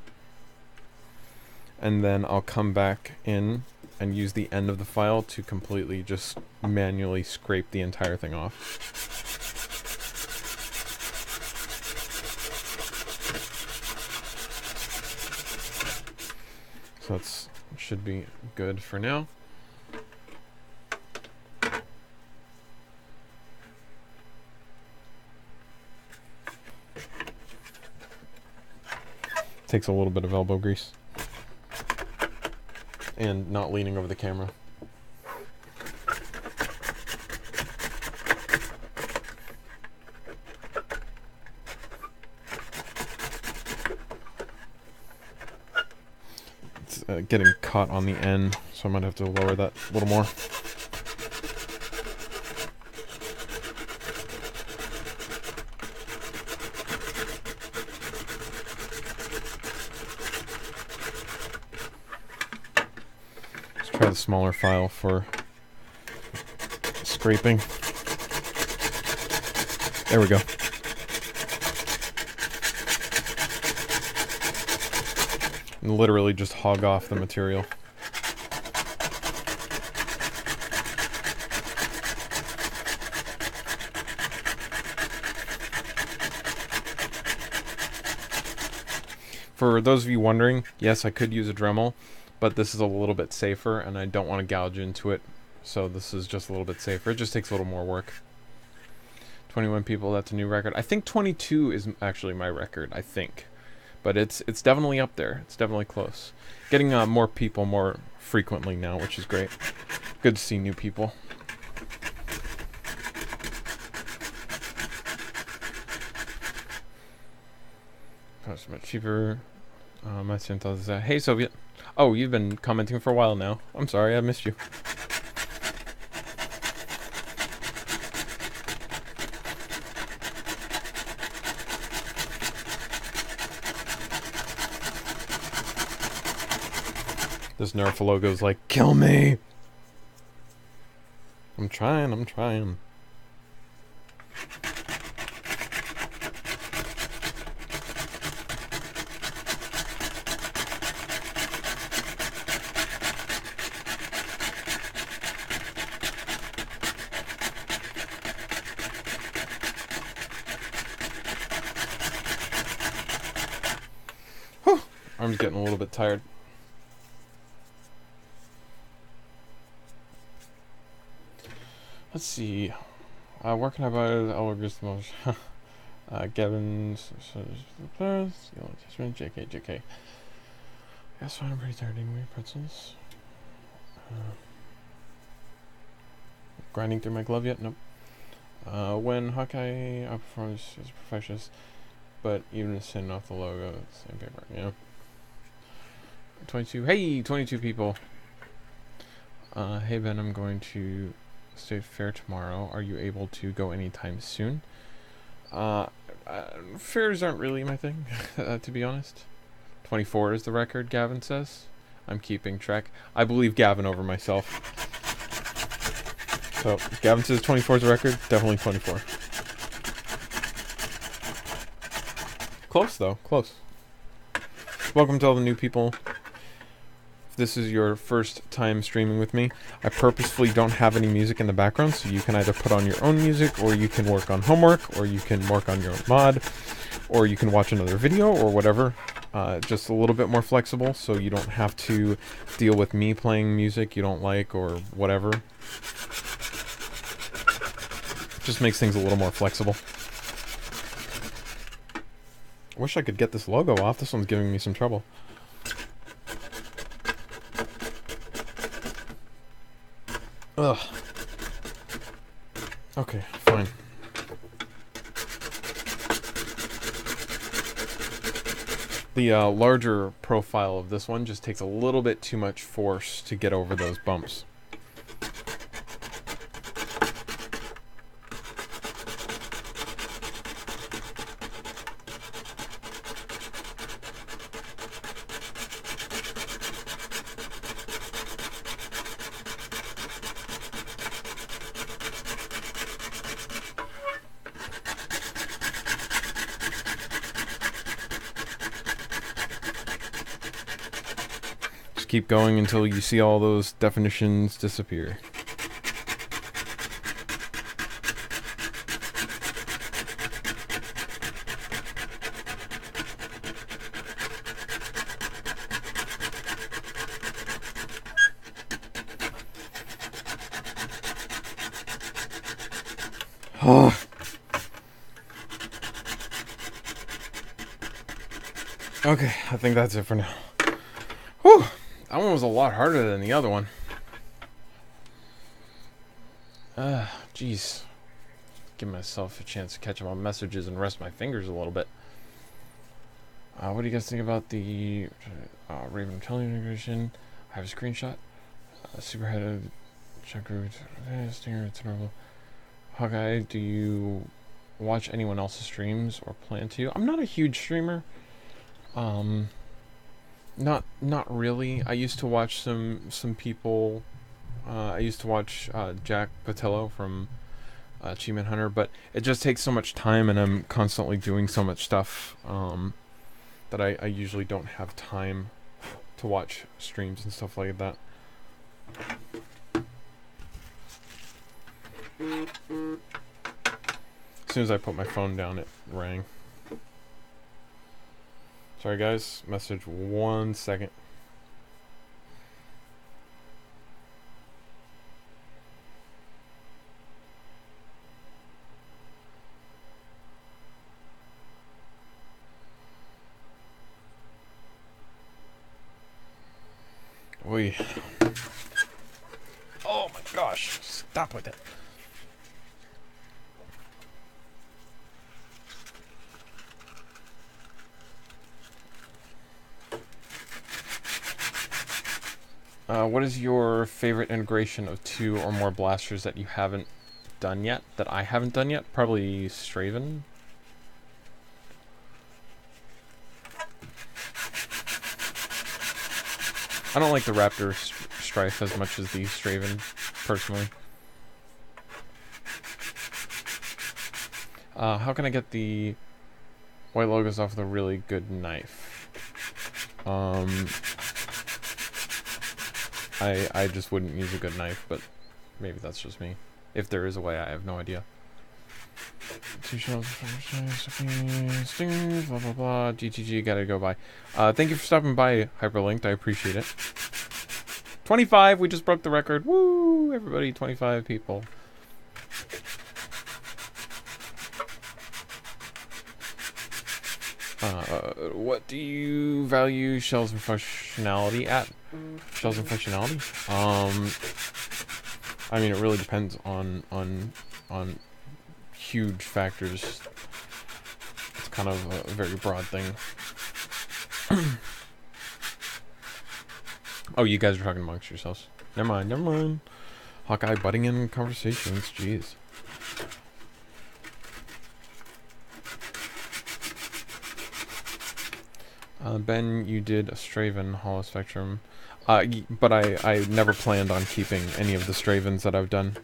and then I'll come back in and use the end of the file to completely just manually scrape the entire thing off. So that's should be good for now. Takes a little bit of elbow grease. And not leaning over the camera. It's getting caught on the end, so I might have to lower that a little more. Try the smaller file for scraping. There we go. And literally just hog off the material. For those of you wondering, yes, I could use a Dremel, but this is a little bit safer, and I don't want to gouge into it, so this is just a little bit safer. It just takes a little more work. 21 people, that's a new record. I think 22 is actually my record, I think. But it's definitely up there. It's definitely close. Getting more people more frequently now, which is great. Good to see new people. Costs much cheaper. My synthos is hey Soviet. Oh, you've been commenting for a while now. I'm sorry, I missed you. This Nerf logo's like, kill me! I'm trying. Whew. Arm's getting a little bit tired. Let's see. Where can I buy the Elvis most? Gavin's JK. That's fine. I'm pretty tired anyway. Pretzels. Grinding through my glove yet? Nope. When Hawkeye outperforms his perfectionist, but even sending off the logo, Sandpaper. Yeah. 22. Hey, 22 people. Hey Ben, I'm going to State Fair tomorrow. Are you able to go anytime soon? Fairs aren't really my thing, to be honest. 24 is the record, Gavin says. I'm keeping track. I believe Gavin over myself. So, Gavin says 24 is the record. Definitely 24. Close, though. Close. welcome to all the new people. If this is your first time streaming with me, I purposefully don't have any music in the background, so you can either put on your own music, or you can work on homework, or you can work on your own mod, or you can watch another video, or whatever. Just a little bit more flexible, so you don't have to deal with me playing music you don't like, or whatever. Just makes things a little more flexible. I wish I could get this logo off. This one's giving me some trouble. Ugh. Okay, fine. The larger profile of this one just takes a little bit too much force to get over those bumps. Keep going until you see all those definitions disappear. Oh. Okay, I think that's it for now. Whew. That one was a lot harder than the other one. Jeez. Give myself a chance to catch up on messages and rest my fingers a little bit. What do you guys think about the Raven Tele integration? I have a screenshot. Superheaded check route. Stinger, it's normal. Hawkeye, do you watch anyone else's streams or plan to? I'm not a huge streamer. Not really. I used to watch some people. I used to watch Jack Patello from Achievement Hunter, but it just takes so much time, and I'm constantly doing so much stuff that I usually don't have time to watch streams and stuff like that. As soon as I put my phone down, it rang. Sorry guys, message 1 second. Oy. Oh my gosh, stop with it. What is your favorite integration of 2 or more blasters that you haven't done yet? That I haven't done yet? Probably Straven. I don't like the Raptor Strife as much as the Straven, personally. How can I get the white logos off with a really good knife? I just wouldn't use a good knife, but maybe that's just me. If there is a way, I have no idea. 2 shells, stingers, blah blah blah. GTG, gotta go by. Thank you for stopping by, Hyperlinked. I appreciate it. 25, we just broke the record. Woo! Everybody, 25 people. What do you value shells and functionality at? Shells and functionality? I mean, it really depends on huge factors. It's kind of a very broad thing. Oh, you guys are talking amongst yourselves. Never mind, never mind. Hawkeye butting in conversations, jeez. Ben, you did a Straven Hollow Spectrum. But I never planned on keeping any of the Stravens that I've done.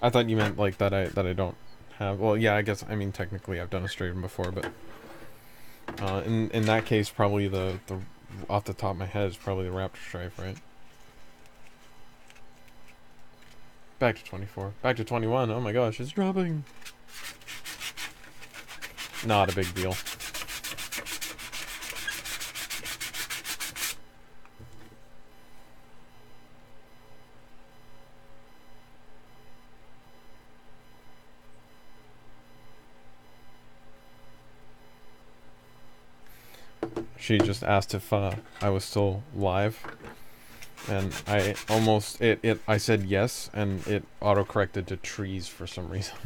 I thought you meant like that I don't have. Well, yeah, I guess I mean technically I've done a straight one before, but in that case, probably the off the top of my head is probably the Raptor Stripe, right? Back to 24. Back to 21. Oh my gosh, it's dropping. Not a big deal. She just asked if I was still live, and I almost I said yes, and it auto-corrected to trees for some reason.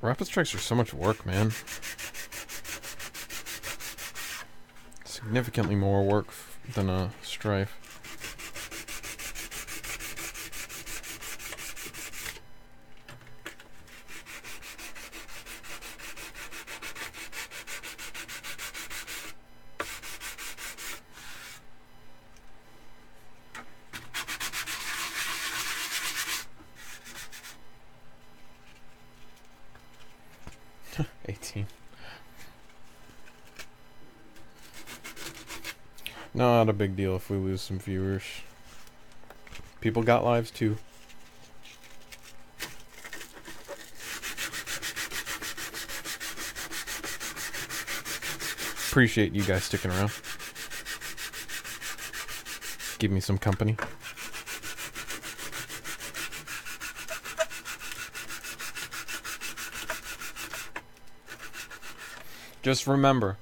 Rapid strikes are so much work, man. Significantly more work than a strife. Not a big deal if we lose some viewers. People got lives too. Appreciate you guys sticking around. Give me some company. Just remember,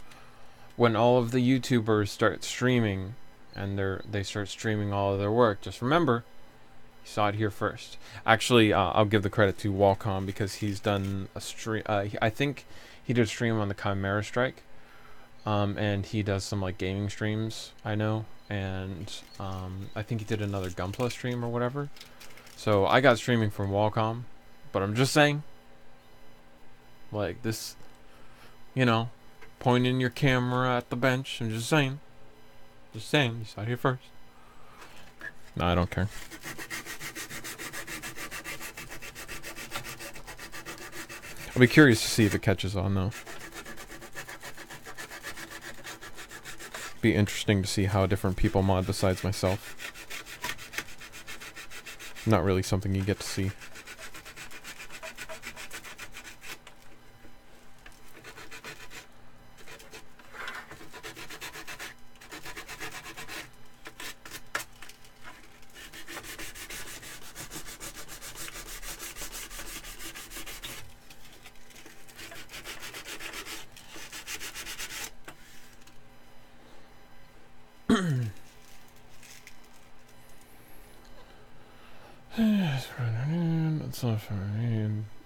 when all of the YouTubers start streaming, and they start streaming all of their work, just remember, you saw it here first. Actually, I'll give the credit to Wacom because he's done a stream. I think he did a stream on the Chimera Strike, and he does some like gaming streams, I know, and I think he did another Gunpla stream or whatever. So I got streaming from Wacom, but I'm just saying, like this, you know. Pointing your camera at the bench. I'm just saying. Just saying. You saw it here first. No, I don't care. I'll be curious to see if it catches on, though. Be interesting to see how different people mod besides myself. Not really something you get to see.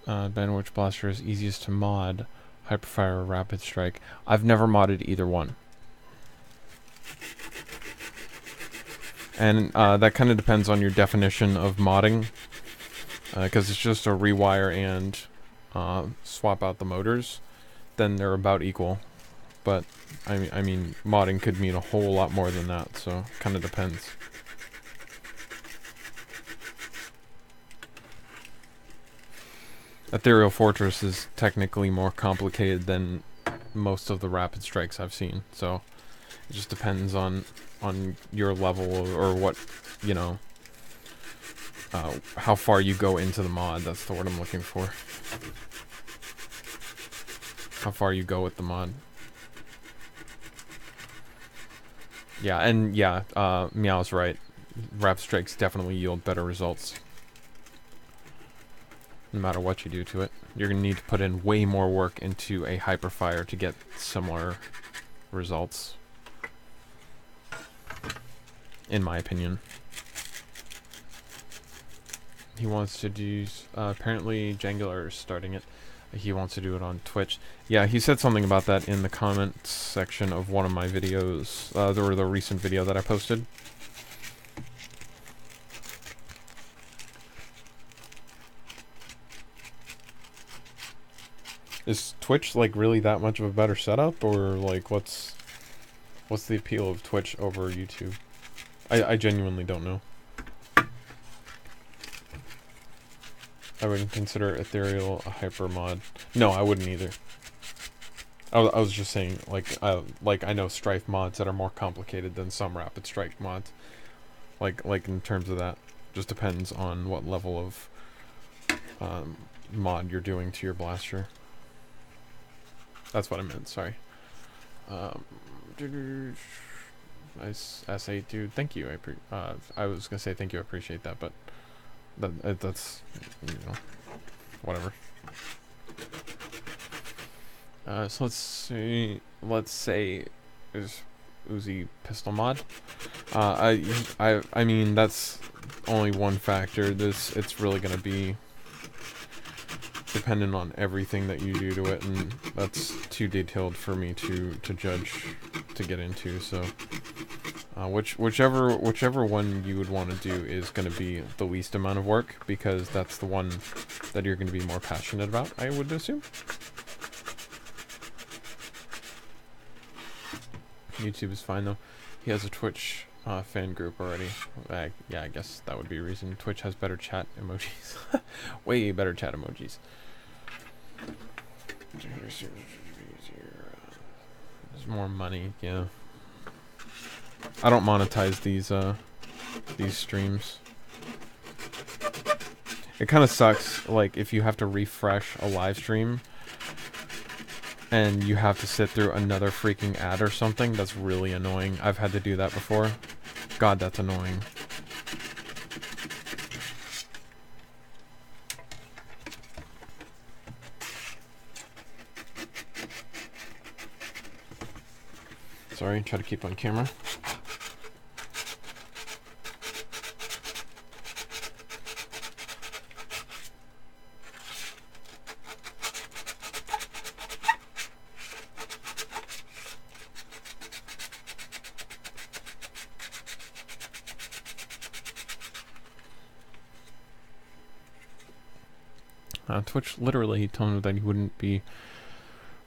Bandwidth Blaster is easiest to mod. Hyperfire or Rapid Strike. I've never modded either one. And that kind of depends on your definition of modding. Because it's just a rewire and swap out the motors. Then they're about equal. But, I mean, modding could mean a whole lot more than that. So, kind of depends. Ethereal Fortress is technically more complicated than most of the Rapid Strikes I've seen, so it just depends on your level or what, you know, how far you go into the mod. That's the word I'm looking for. How far you go with the mod. Yeah, and yeah, Meow's right. Rapid Strikes definitely yield better results. No matter what you do to it. You're going to need to put in way more work into a Hyperfire to get similar results. In my opinion. He wants to do... apparently Jangular is starting it. He wants to do it on Twitch. Yeah, he said something about that in the comments section of one of my videos. The recent video that I posted. Is Twitch like really that much of a better setup, or like what's the appeal of Twitch over YouTube? I genuinely don't know. I wouldn't consider Ethereal a hyper mod. No, I wouldn't either. I was just saying, like I know Strife mods that are more complicated than some Rapid Strike mods. Like in terms of that, just depends on what level of mod you're doing to your blaster. That's what I meant. Sorry. Nice S8, dude. Thank you. I was gonna say thank you. I appreciate that, but that's whatever. So let's see. Let's say is Uzi pistol mod. I mean that's only one factor. It's really gonna be dependent on everything that you do to it, and that's too detailed for me to judge, to get into. So whichever one you would want to do is going to be the least amount of work, because that's the one that you're going to be more passionate about, I would assume. YouTube is fine though. He has a Twitch fan group already. Yeah, I guess that would be a reason. Twitch has better chat emojis. Way better chat emojis. There's more money, yeah. I don't monetize these streams. It kind of sucks, like, if you have to refresh a live stream and you have to sit through another freaking ad or something. That's really annoying. I've had to do that before. God, that's annoying. Sorry, try to keep on camera. Twitch literally told him that he wouldn't be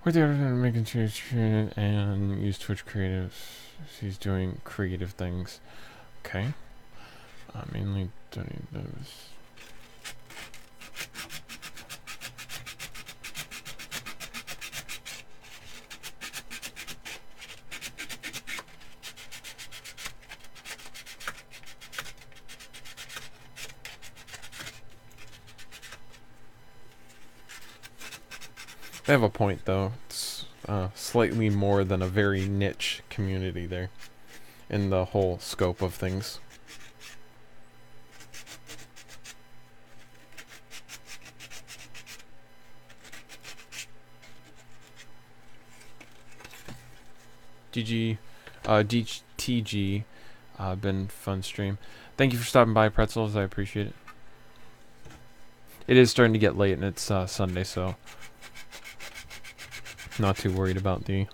with the other than making Twitch and use Twitch creatives. He's doing creative things. Okay. Mainly doing those. They have a point, though. It's slightly more than a very niche community there in the whole scope of things. DTG, been fun stream. Thank you for stopping by, Pretzels. I appreciate it. It is starting to get late, and it's Sunday, so not too worried about the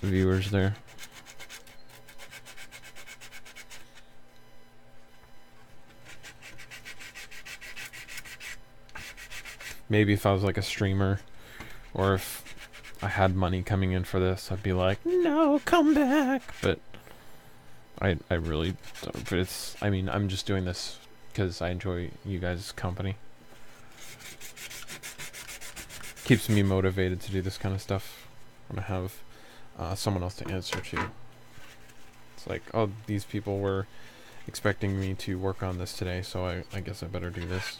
viewers there. Maybe if I was like a streamer, or if I had money coming in for this, I'd be like, no, come back. But I really don't. But it's, I mean, I'm just doing this because I enjoy you guys' company. Keeps me motivated to do this kind of stuff when I have someone else to answer to. It's like, oh, these people were expecting me to work on this today, so I guess I better do this.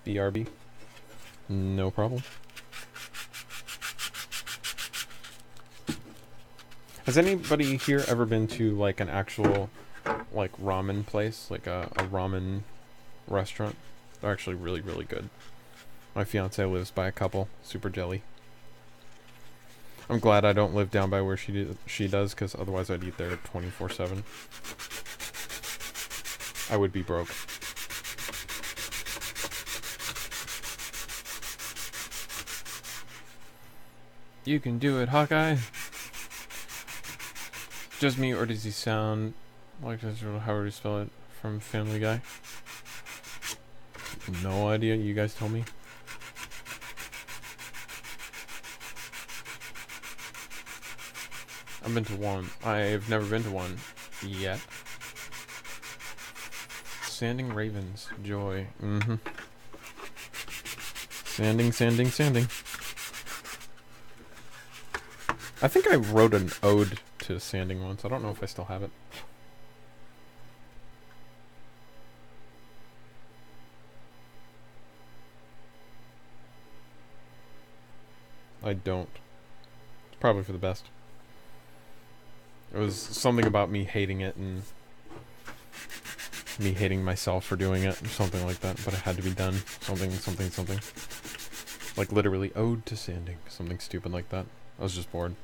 BRB. No problem. Has anybody here ever been to like an actual like ramen place, like a ramen restaurant? They're actually really, really good. My fiance lives by a couple. Super jelly. I'm glad I don't live down by where she does, because otherwise I'd eat there 24/7. I would be broke. You can do it, Hawkeye. Just me, or does he sound like this? How would you spell it from Family Guy? No idea. You guys tell me. I've been to one. I've never been to one yet. Sanding ravens. Joy. Mm-hmm. Sanding, sanding, sanding. I think I wrote an ode to sanding once. I don't know if I still have it. I don't. It's probably for the best. It was something about me hating it and me hating myself for doing it or something like that, but it had to be done. Something, something, something. Like literally ode to sanding. Something stupid like that. I was just bored.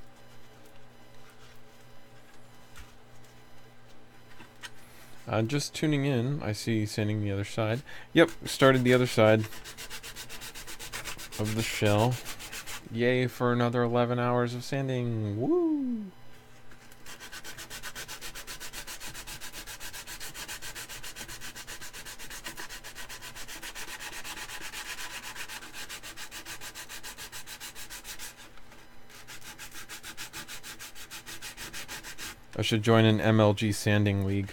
Just tuning in, I see sanding the other side. Yep, started the other side of the shell. Yay for another 11 hours of sanding. Woo! I should join an MLG sanding league.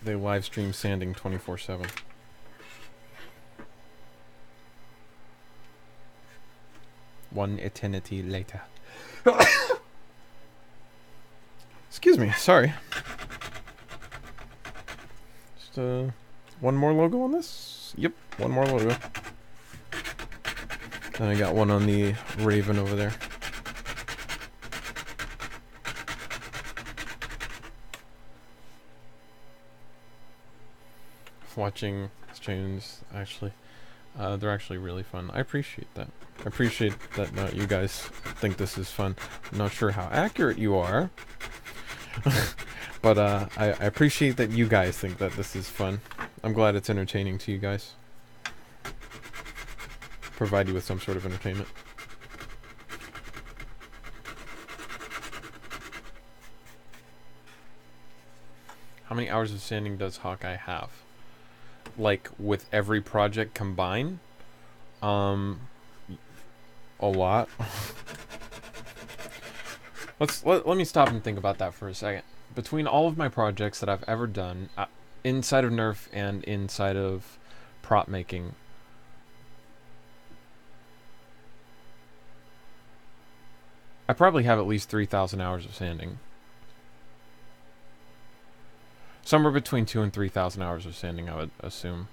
They live stream sanding 24/7. One eternity later. Excuse me, sorry. Just one more logo on this? Yep, one more logo. Then I got one on the Raven over there. Watching streams, actually, they're actually really fun. I appreciate that. I appreciate that you guys think this is fun. I'm not sure how accurate you are, but I appreciate that you guys think that this is fun. I'm glad it's entertaining to you guys. Provide you with some sort of entertainment. How many hours of sanding does Hawkeye have? Like with every project combined? A lot. Let me stop and think about that for a second. Between all of my projects that I've ever done, inside of Nerf and inside of prop making, I probably have at least 3,000 hours of sanding. Somewhere between 2,000 and 3,000 hours of sanding, I would assume.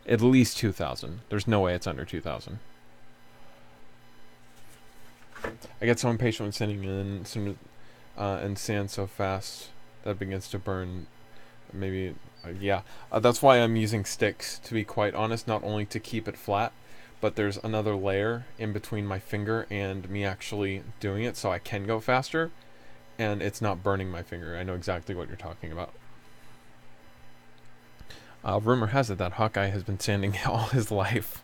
At least 2,000. There's no way it's under 2,000. I get so impatient when sanding and sand so fast that it begins to burn. Maybe, yeah. That's why I'm using sticks, to be quite honest, not only to keep it flat, but there's another layer in between my finger and me actually doing it, so I can go faster. And it's not burning my finger. I know exactly what you're talking about. Rumor has it that Hawkeye has been sanding all his life.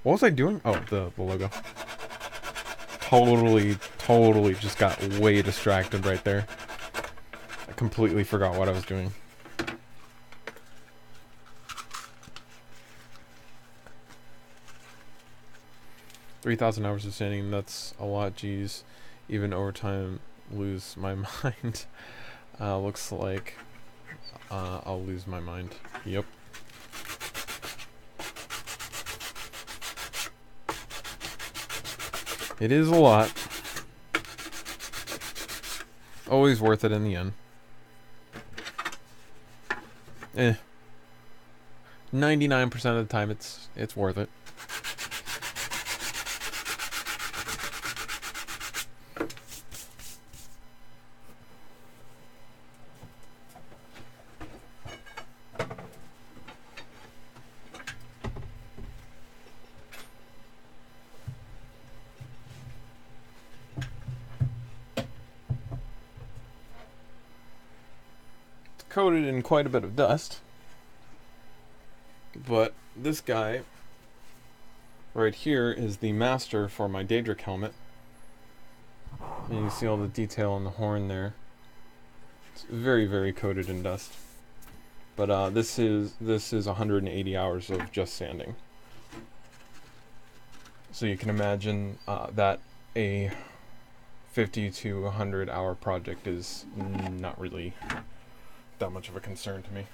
What was I doing? Oh, the logo. Totally just got way distracted right there. I completely forgot what I was doing. $3,000 hours of sanding, that's a lot, geez. Even overtime, lose my mind. Looks like I'll lose my mind. Yep. It is a lot. Always worth it in the end. 99% of the time it's worth it. coated in quite a bit of dust. But this guy right here is the master for my Daedric helmet. And you see all the detail on the horn there. It's very, very coated in dust. But this is 180 hours of just sanding. So you can imagine that a 50 to 100 hour project is not really that much of a concern to me.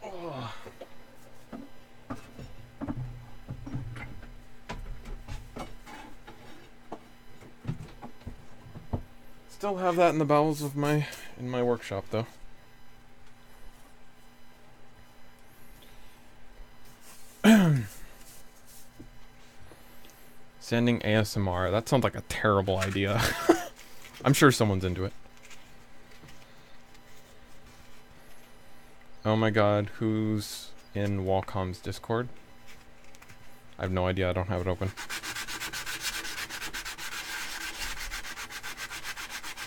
Oh. Still have that in the bowels of my workshop though. Sending ASMR. That sounds like a terrible idea. I'm sure someone's into it. Oh my god, who's in Wacom's Discord? I have no idea, I don't have it open.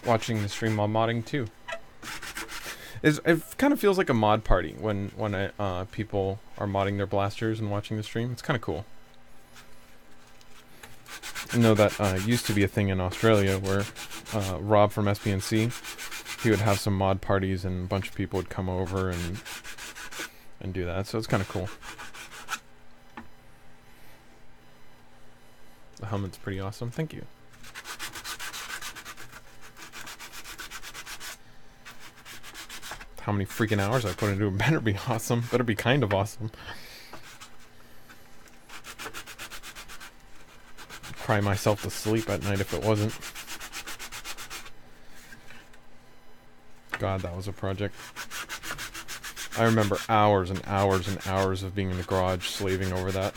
Watching the stream while modding too. It kind of feels like a mod party when people are modding their blasters and watching the stream. It's kind of cool. I know that used to be a thing in Australia where Rob from SPNC, he would have some mod parties and a bunch of people would come over and do that. So it's kind of cool. The helmet's pretty awesome. Thank you. How many freaking hours I put into it better be awesome. Better be kind of awesome. Cry myself to sleep at night if it wasn't. God, that was a project. I remember hours and hours and hours of being in the garage slaving over that.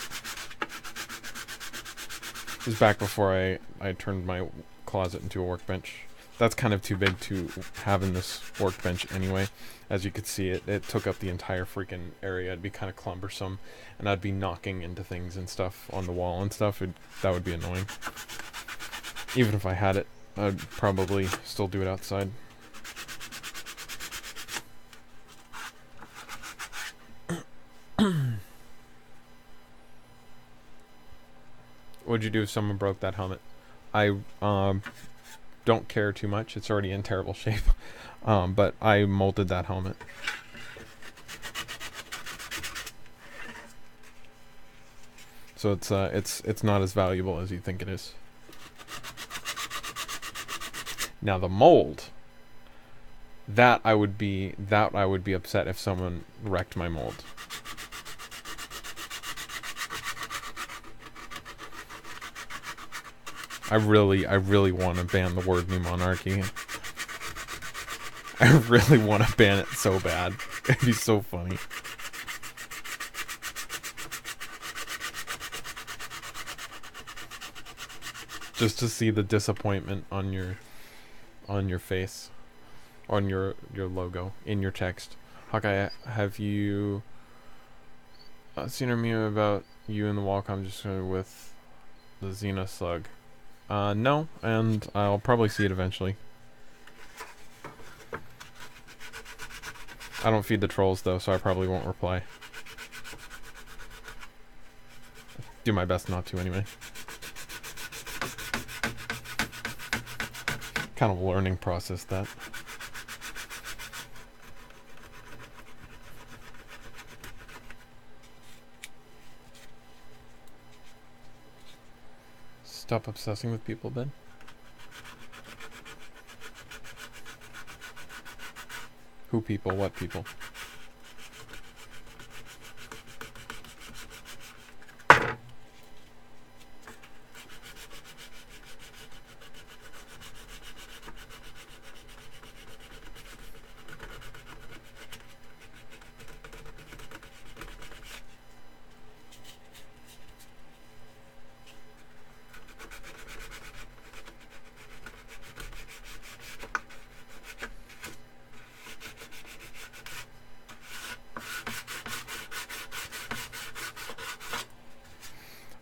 This is back before I turned my closet into a workbench. That's kind of too big to have in this workbench anyway. As you could see, it took up the entire freaking area. It'd be kind of cumbersome, and I'd be knocking into things and stuff on the wall and stuff. That would be annoying. Even if I had it, I'd probably still do it outside. What'd you do if someone broke that helmet? I don't care too much. It's already in terrible shape. But I molded that helmet. So it's not as valuable as you think it is. Now the mold, that I would be upset if someone wrecked my mold. I really want to ban the word New Monarchy. I really want to ban it so bad. It'd be so funny. Just to see the disappointment on your face, on your logo, in your text. Hawkeye, have you seen a meme about you and the Wacom just with the Xena slug? No, and I'll probably see it eventually. I don't feed the trolls though, so I probably won't reply. Do my best not to anyway. Kind of a learning process, that. Stop obsessing with people, Ben. Who people? What people?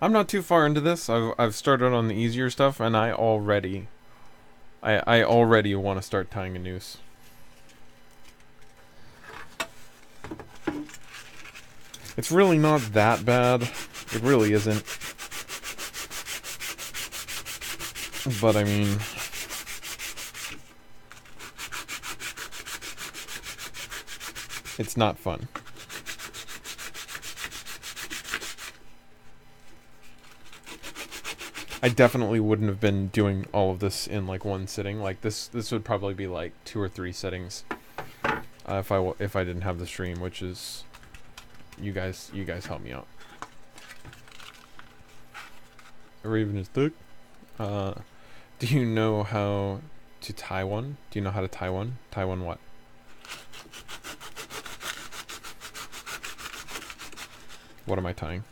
I'm not too far into this. I've started on the easier stuff, and I already want to start tying a noose. It's really not that bad. It really isn't. But I mean, it's not fun. I definitely wouldn't have been doing all of this in like one sitting. Like this would probably be like 2 or 3 sittings if I didn't have the stream, which is you guys help me out. Raven is thick. Do you know how to tie one? Do you know how to tie one? Tie one what? What am I tying?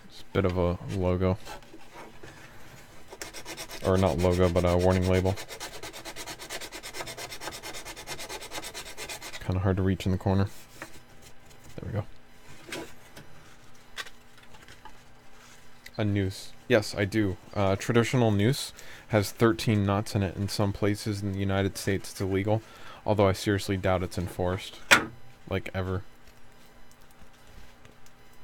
It's a bit of a logo. Or not logo, but a warning label. Kind of hard to reach in the corner. There we go. A noose. Yes, I do. Traditional noose has 13 knots in it. In some places in the United States it's illegal. Although I seriously doubt it's enforced. Like, ever.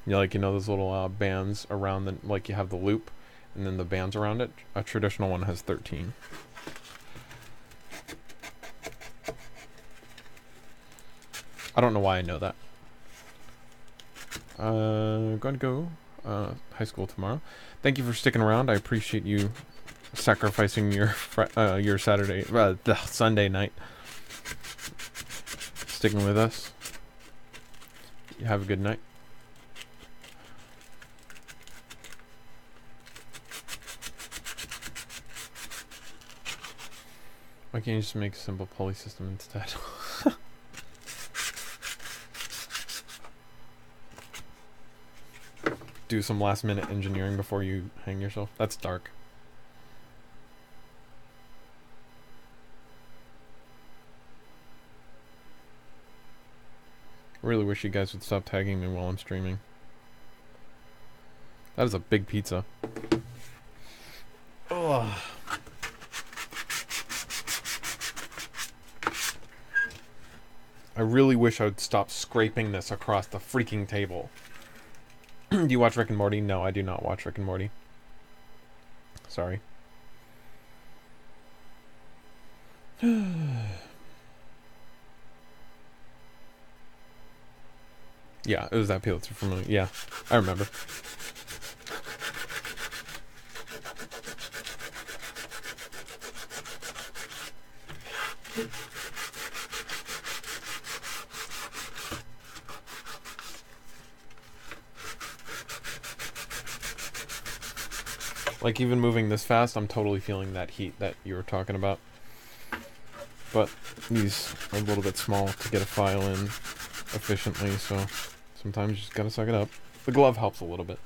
Yeah, like, you know those little bands around the... Like, you have the loop, and then the bands around it? A traditional one has 13. I don't know why I know that. Going to go high school tomorrow. Thank you for sticking around. I appreciate you sacrificing your Saturday, the Sunday night, sticking with us. You have a good night. Why can't you just make a simple pulley system instead? Do some last minute engineering before you hang yourself. That's dark. Really wish you guys would stop tagging me while I'm streaming. That is a big pizza. Ugh. I really wish I would stop scraping this across the freaking table. Do you watch Rick and Morty? No, I do not watch Rick and Morty. Sorry. Yeah, it was that Pulitzer for me. Yeah, I remember. Like, even moving this fast, I'm totally feeling that heat that you were talking about. But these are a little bit small to get a file in efficiently, so sometimes you just gotta suck it up. The glove helps a little bit.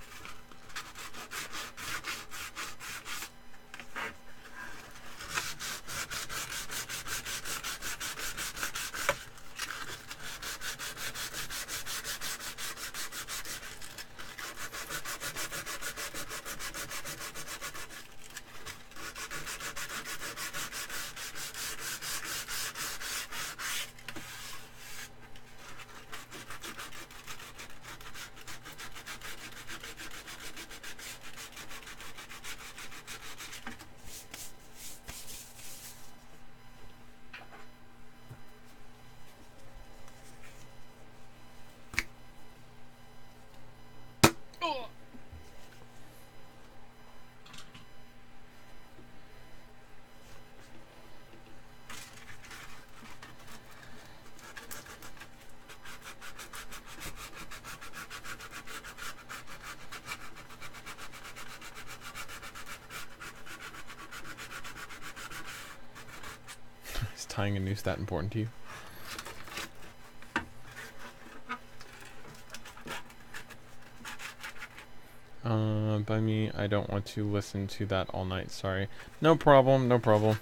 Tying a noose that important to you? By me, I don't want to listen to that all night, sorry. No problem, no problem.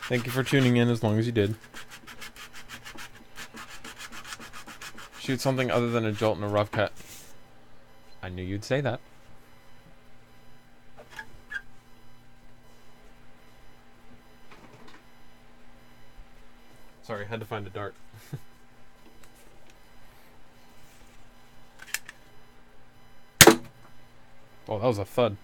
Thank you for tuning in as long as you did. Shoot something other than a jolt and a rough cut. I knew you'd say that. Sorry, had to find a dart. Oh, that was a thud.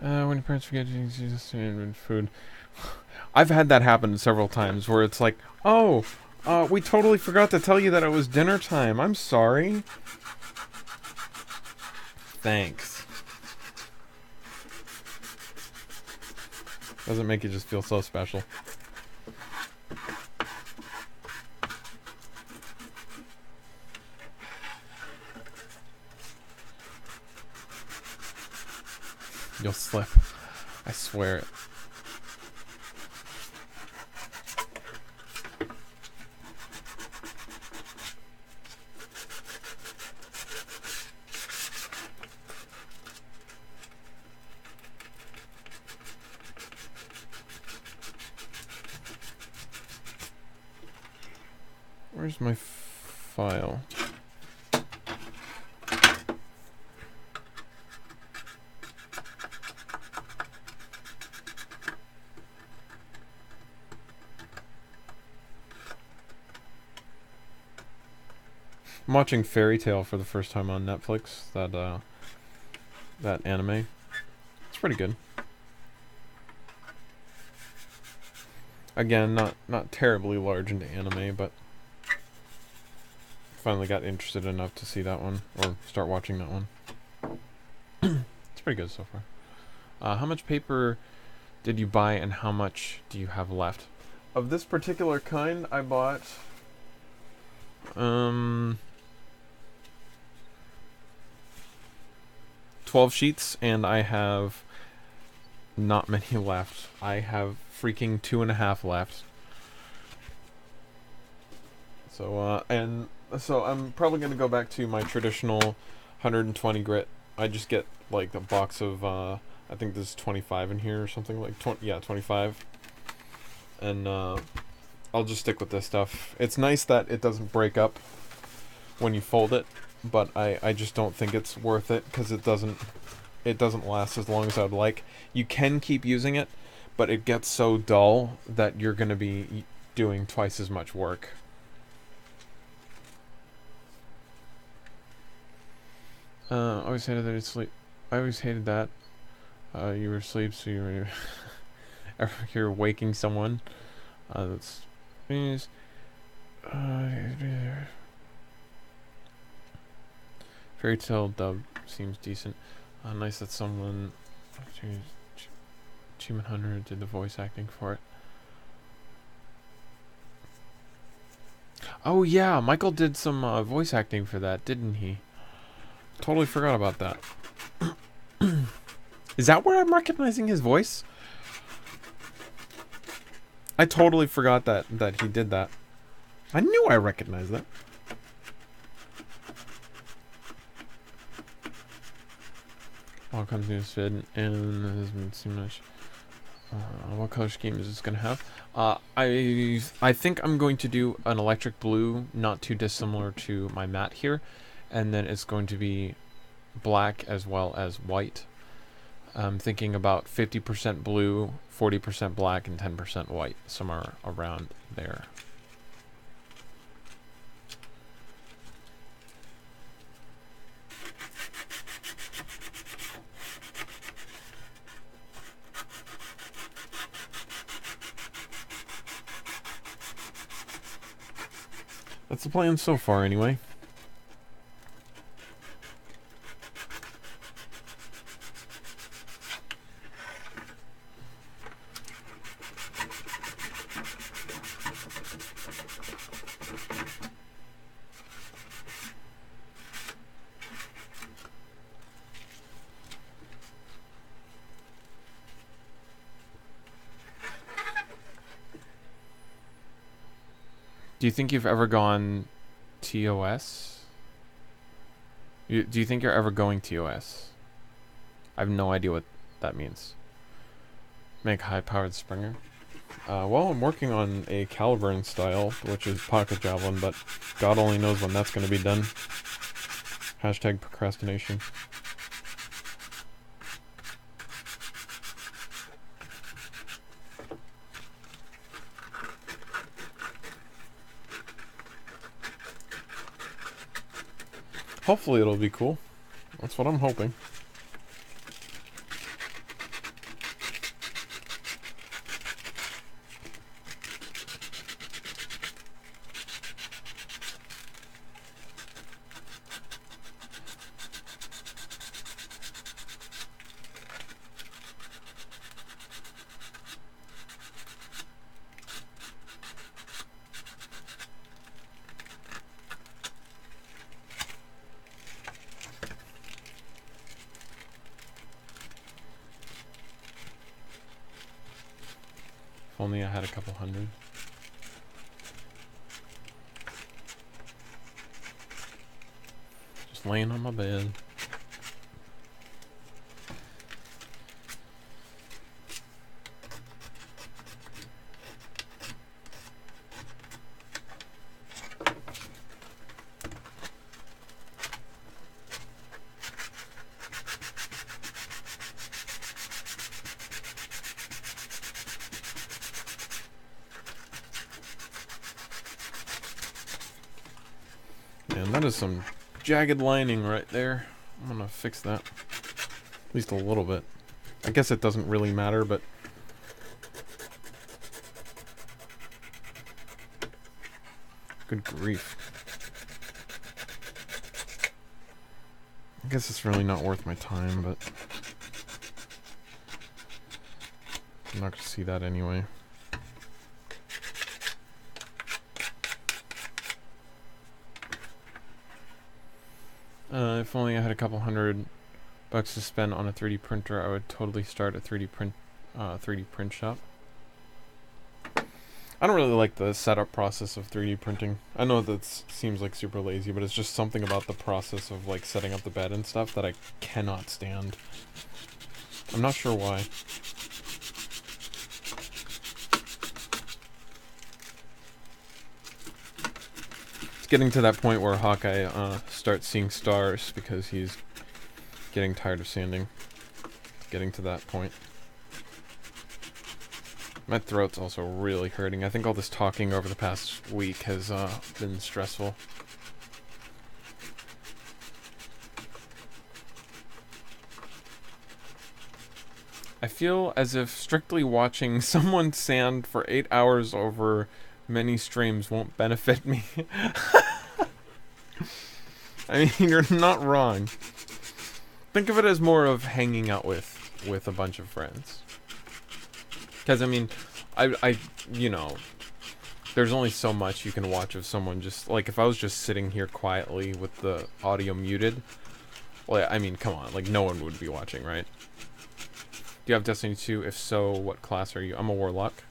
When your parents forget you just food. I've had that happen several times where it's like, oh, we totally forgot to tell you that it was dinner time. I'm sorry. Thanks. Doesn't make it just feel so special. You'll slip. I swear it. Where's my file? I'm watching Fairy Tail for the first time on Netflix. That anime. It's pretty good. Again, not terribly large into anime, but finally got interested enough to see that one, or start watching that one. It's pretty good so far. How much paper did you buy, and how much do you have left? Of this particular kind, I bought 12 sheets, and I have not many left. I have freaking 2.5 left. So I'm probably going to go back to my traditional 120 grit. I just get like a box of, I think there's 25 in here or something, like 25. And I'll just stick with this stuff. It's nice that it doesn't break up when you fold it, but I just don't think it's worth it because it doesn't last as long as I'd like. You can keep using it, but it gets so dull that you're going to be doing twice as much work. I always hated that you'd sleep. I always hated that. You were asleep, so you're waking someone. That's means. Fairy Tale dub seems decent. Nice that someone, Achievement Hunter, did the voice acting for it. Oh yeah, Michael did some voice acting for that, didn't he? Totally forgot about that. Is that where I'm recognizing his voice? I totally forgot that he did that. I knew I recognized that. All comes new vid, and it doesn't seem much. What color scheme is this gonna have? I think I'm going to do an electric blue, not too dissimilar to my matte here, and then it's going to be black as well as white. I'm thinking about 50% blue, 40% black, and 10% white, somewhere around there. That's the plan so far, anyway. Do you think you've ever gone TOS? Do you think you're ever going TOS? I have no idea what that means. Make high-powered Springer. Well, I'm working on a Caliburn style, which is pocket javelin, but God only knows when that's going to be done. Hashtag procrastination. Hopefully it'll be cool. That's what I'm hoping. If only I had a couple hundred. Just laying on my bed. Man, that is some jagged lining right there. I'm gonna fix that. At least a little bit. I guess it doesn't really matter, but... Good grief. I guess it's really not worth my time, but... I'm not gonna see that anyway. If only I had a couple $100 to spend on a 3D printer, I would totally start a 3D print shop. I don't really like the setup process of 3D printing. I know that seems like super lazy, but it's just something about the process of like setting up the bed and stuff that I cannot stand. I'm not sure why. Getting to that point where Hawkeye starts seeing stars because he's getting tired of sanding. Getting to that point. My throat's also really hurting. I think all this talking over the past week has been stressful. I feel as if strictly watching someone sand for 8 hours over many streams won't benefit me. I mean, you're not wrong. Think of it as more of hanging out with a bunch of friends. Because, I mean, I you know, there's only so much you can watch of someone just, like, if I was just sitting here quietly with the audio muted, well, I mean, come on, like, no one would be watching, right? Do you have Destiny 2? If so, what class are you? I'm a Warlock.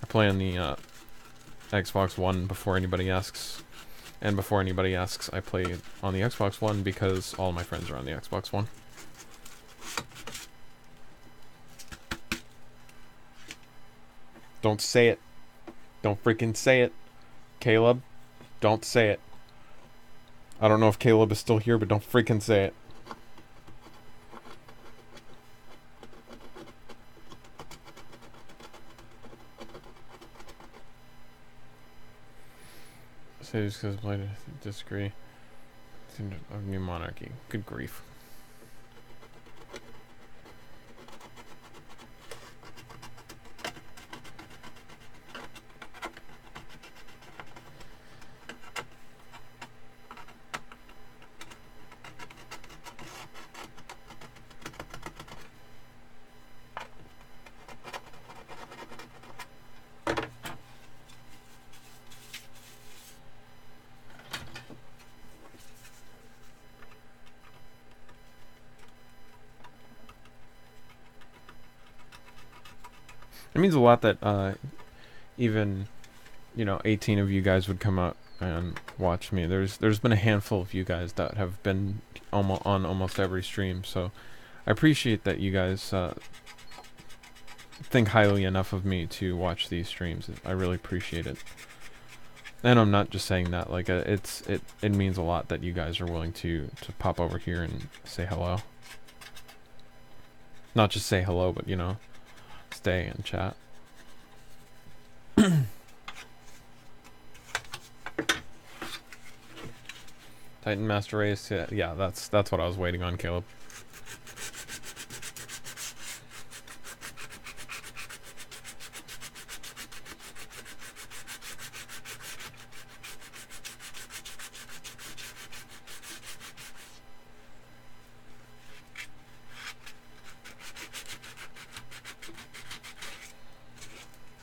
I play on the Xbox One before anybody asks. And before anybody asks, I play on the Xbox One because all my friends are on the Xbox One. Don't say it. Don't freaking say it. Caleb, don't say it. I don't know if Caleb is still here, but don't freaking say it. Say just because I disagree. Of New Monarchy. Good grief. It means a lot that even, you know, 18 of you guys would come out and watch me. There's been a handful of you guys that have been on almost every stream, so I appreciate that you guys think highly enough of me to watch these streams. I really appreciate it. And I'm not just saying that. Like, it means a lot that you guys are willing to pop over here and say hello. Not just say hello, but, you know, stay and chat. Titan Master Race, yeah, that's what I was waiting on, Caleb.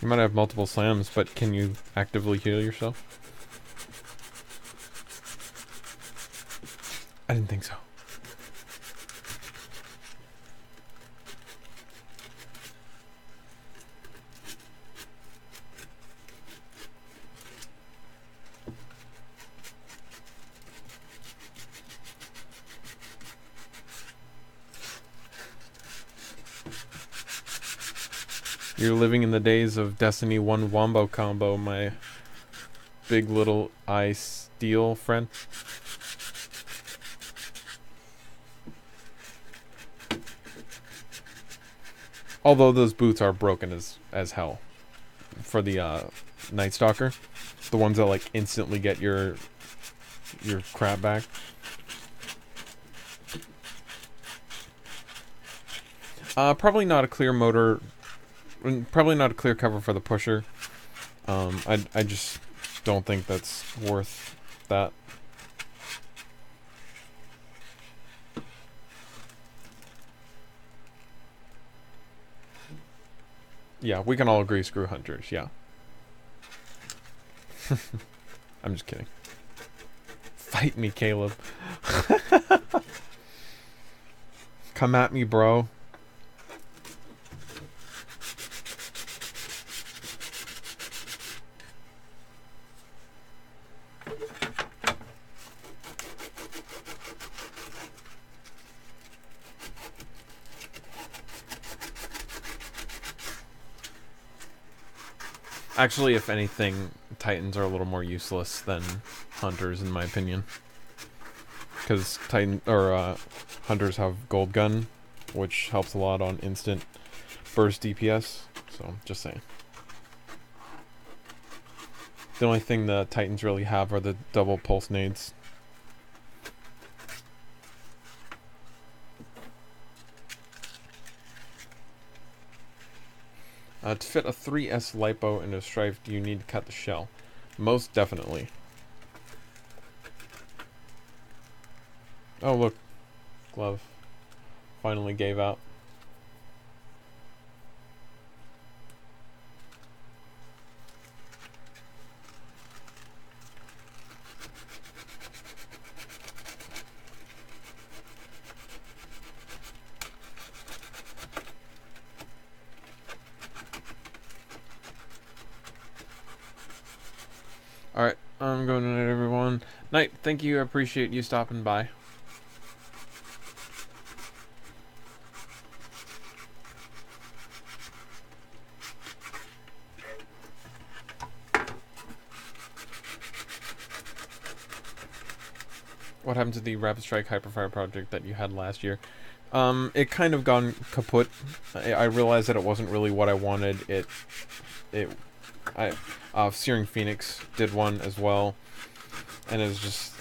You might have multiple slams, but can you actively heal yourself? I didn't think so. You're living in the days of Destiny 1 Wombo combo, my big little eye steel friend. Although those boots are broken as hell for the Night Stalker, the ones that like instantly get your crap back. Probably not a clear motor. Probably not a clear cover for the pusher. I just don't think that's worth that. Yeah, we can all agree screw hunters, yeah. I'm just kidding. Fight me, Caleb. Come at me, bro. Actually, if anything, Titans are a little more useless than Hunters, in my opinion. Because Hunters have Gold Gun, which helps a lot on instant burst DPS. So, just saying. The only thing the Titans really have are the double pulse nades. To fit a 3S lipo into a strife, do you need to cut the shell? Most definitely. Oh look, glove finally gave out. Alright, I'm going to night, everyone. Night, thank you, I appreciate you stopping by. What happened to the Rapid Strike Hyperfire project that you had last year? It kind of gone kaput. I realized that it wasn't really what I wanted. Searing Phoenix did one as well, and it was just,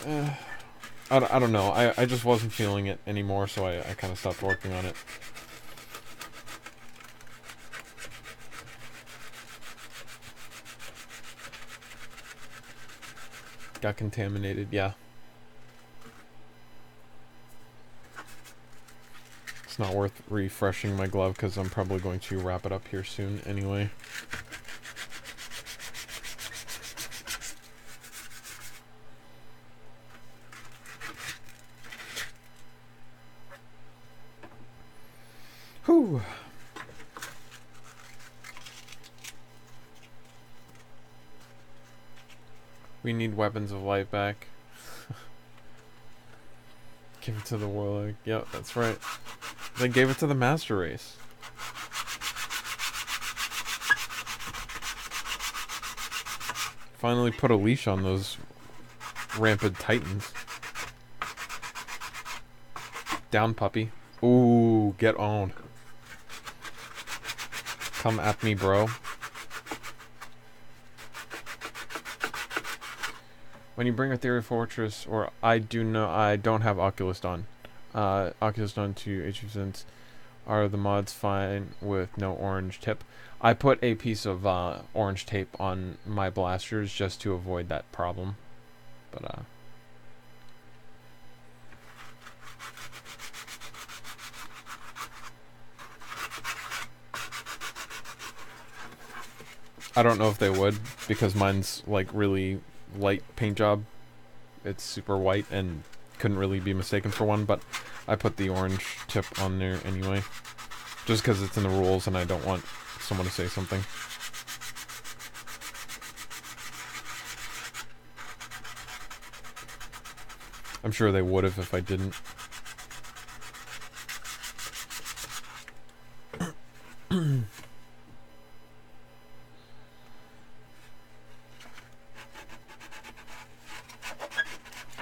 I don't know. I just wasn't feeling it anymore, so I kind of stopped working on it. Got contaminated, yeah. It's not worth refreshing my glove because I'm probably going to wrap it up here soon anyway. Whew. We need Weapons of Light back. Give it to the Warlock. Yep, that's right. They gave it to the Master Race. Finally put a leash on those rampant titans. Down, puppy. Ooh, get on. Come at me, bro. When you bring a Theory Fortress, or I don't have Oculus on. Oculus on to HFSense. Are the mods fine with no orange tip? I put a piece of orange tape on my blasters just to avoid that problem. But I don't know if they would, because mine's like really light paint job. It's super white and couldn't really be mistaken for one, but I put the orange tip on there anyway. Just because it's in the rules and I don't want someone to say something. I'm sure they would have if I didn't.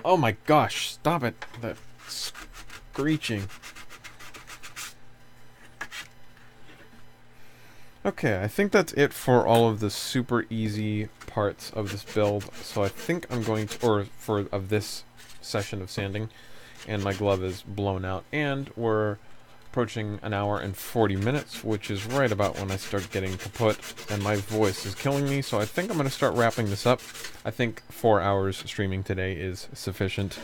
Oh my gosh, stop it. That screeching. Okay, I think that's it for all of the super easy parts of this build. So I think I'm going to, of this session of sanding, and my glove is blown out, and we're approaching an hour and 40 minutes, which is right about when I start getting kaput, and my voice is killing me, so I think I'm going to start wrapping this up. I think 4 hours streaming today is sufficient.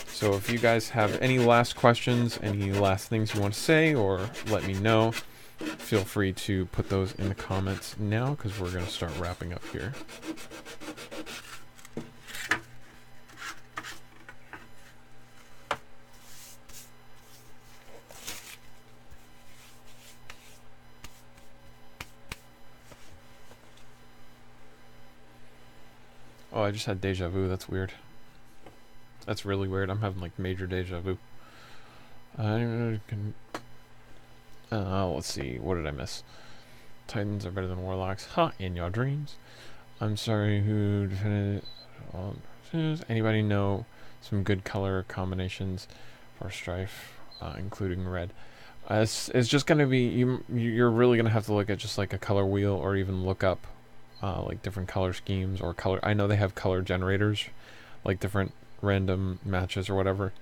So if you guys have any last questions, any last things you want to say, or let me know, feel free to put those in the comments now, because we're going to start wrapping up here. Oh, I just had deja vu. That's weird. That's really weird. I'm having like major deja vu. Let's see. What did I miss? Titans are better than warlocks. Huh, in your dreams. I'm sorry, who defended all. Anybody know some good color combinations for Strife, including red? It's just gonna be you're really gonna have to look at just like a color wheel, or even look up like different color schemes or color. I know they have color generators, like different random matches or whatever,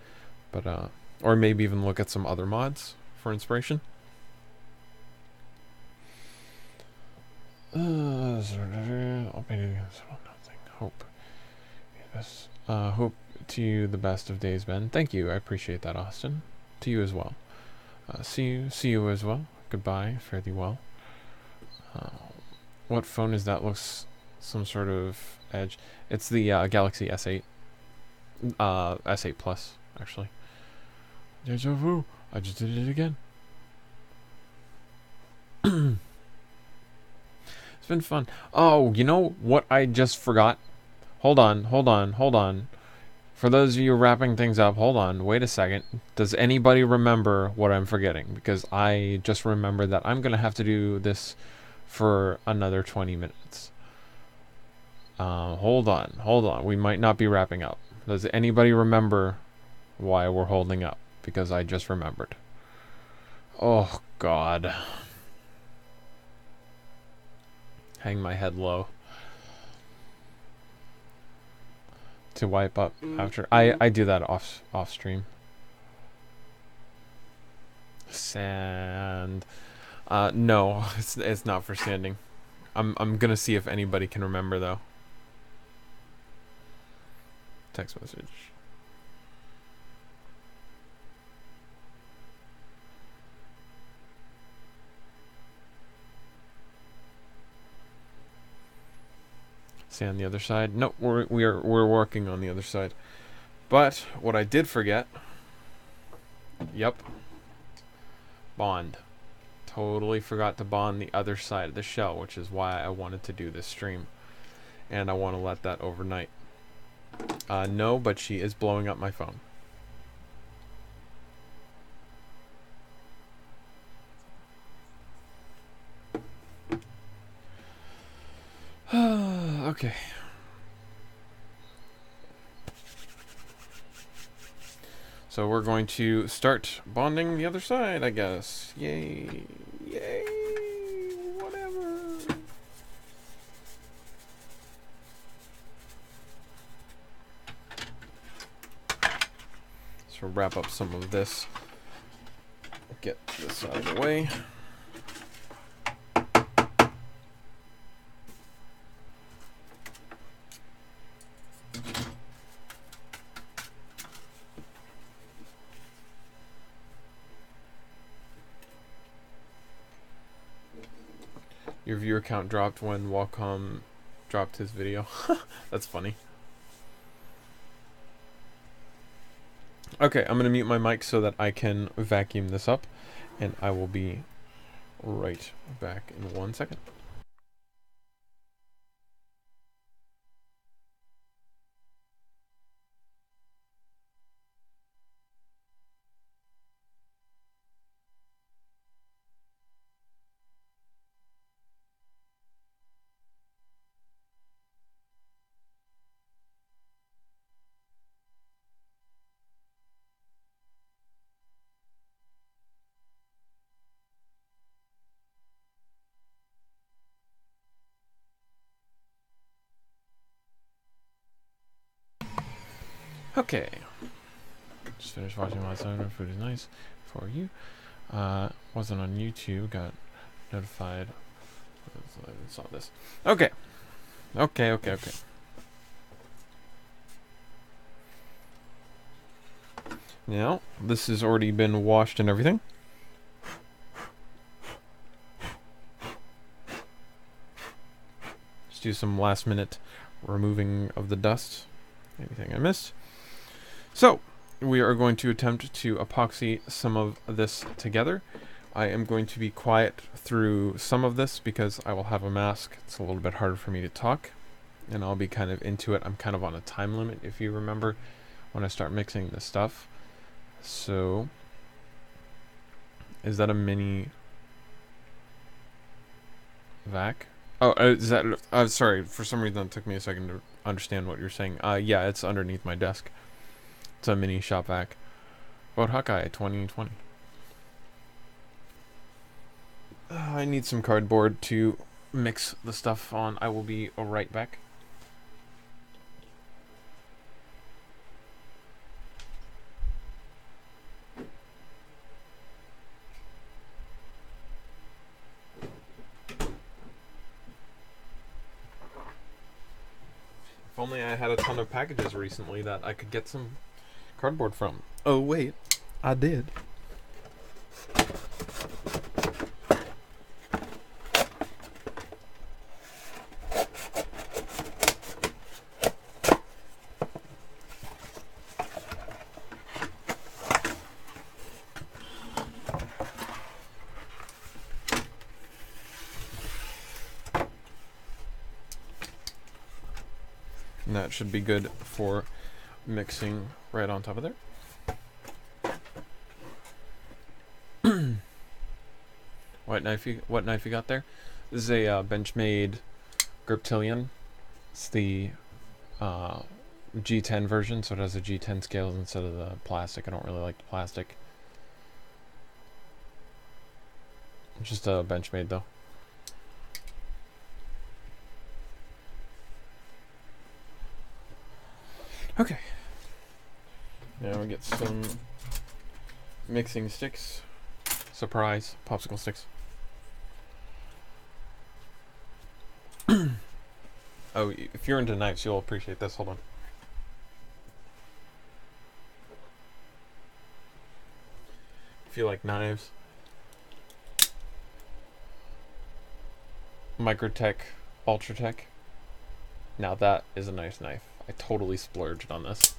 but or maybe even look at some other mods for inspiration. Hope. Yes. Hope to you the best of days, Ben. Thank you. I appreciate that, Austin. To you as well. See you as well. Goodbye. Fare thee well. What phone is that? Looks some sort of edge. It's the Galaxy S8. S8 Plus, actually. Deja vu. I just did it again. It's been fun. Oh, you know what I just forgot? Hold on. For those of you wrapping things up, hold on, wait a second. Does anybody remember what I'm forgetting? Because I just remembered that I'm going to have to do this for another 20 minutes. Hold on. We might not be wrapping up. Does anybody remember why we're holding up? Because I just remembered. Oh, God. Hang my head low. To wipe up after. I do that off stream. Sand. No, it's not for sanding. I'm gonna see if anybody can remember though. Text message. Sand the other side. No, we're working on the other side. But what I did forget. Yep. Bond. Totally forgot to bond the other side of the shell, which is why I wanted to do this stream. And I want to let that overnight. No, but she is blowing up my phone. Okay. So we're going to start bonding the other side, I guess. Yay. Yay. Whatever. So wrap up some of this. Get this out of the way. Your viewer count dropped when Wacom dropped his video. That's funny. Okay, I'm going to mute my mic so that I can vacuum this up, and I will be right back in 1 second. Okay. Just finished watching last night. Food is nice for you. Wasn't on YouTube. Got notified. I saw this. Okay. Okay. Now, this has already been washed and everything. Just do some last minute removing of the dust. Anything I missed. So, we are going to attempt to epoxy some of this together. I am going to be quiet through some of this because I will have a mask. It's a little bit harder for me to talk, and I'll be kind of into it. I'm kind of on a time limit, if you remember, when I start mixing this stuff. So, is that a mini vac? Oh, is that... sorry, for some reason it took me a second to understand what you're saying. Yeah, it's underneath my desk. It's a mini shop vac. About Hawkeye 2020. I need some cardboard to mix the stuff on. I will be right back. If only I had a ton of packages recently that I could get some cardboard from. Oh wait, I did. And that should be good for mixing right on top of there. What knife you got there? This is a Benchmade Griptilian. It's the G10 version, so it has a G10 scale instead of the plastic. I don't really like the plastic. It's just a Benchmade though. Okay. Now we get some mixing sticks. Surprise, popsicle sticks. Oh, if you're into knives, you'll appreciate this. Hold on. If you like knives, Microtech Ultratech. Now that is a nice knife. I totally splurged on this.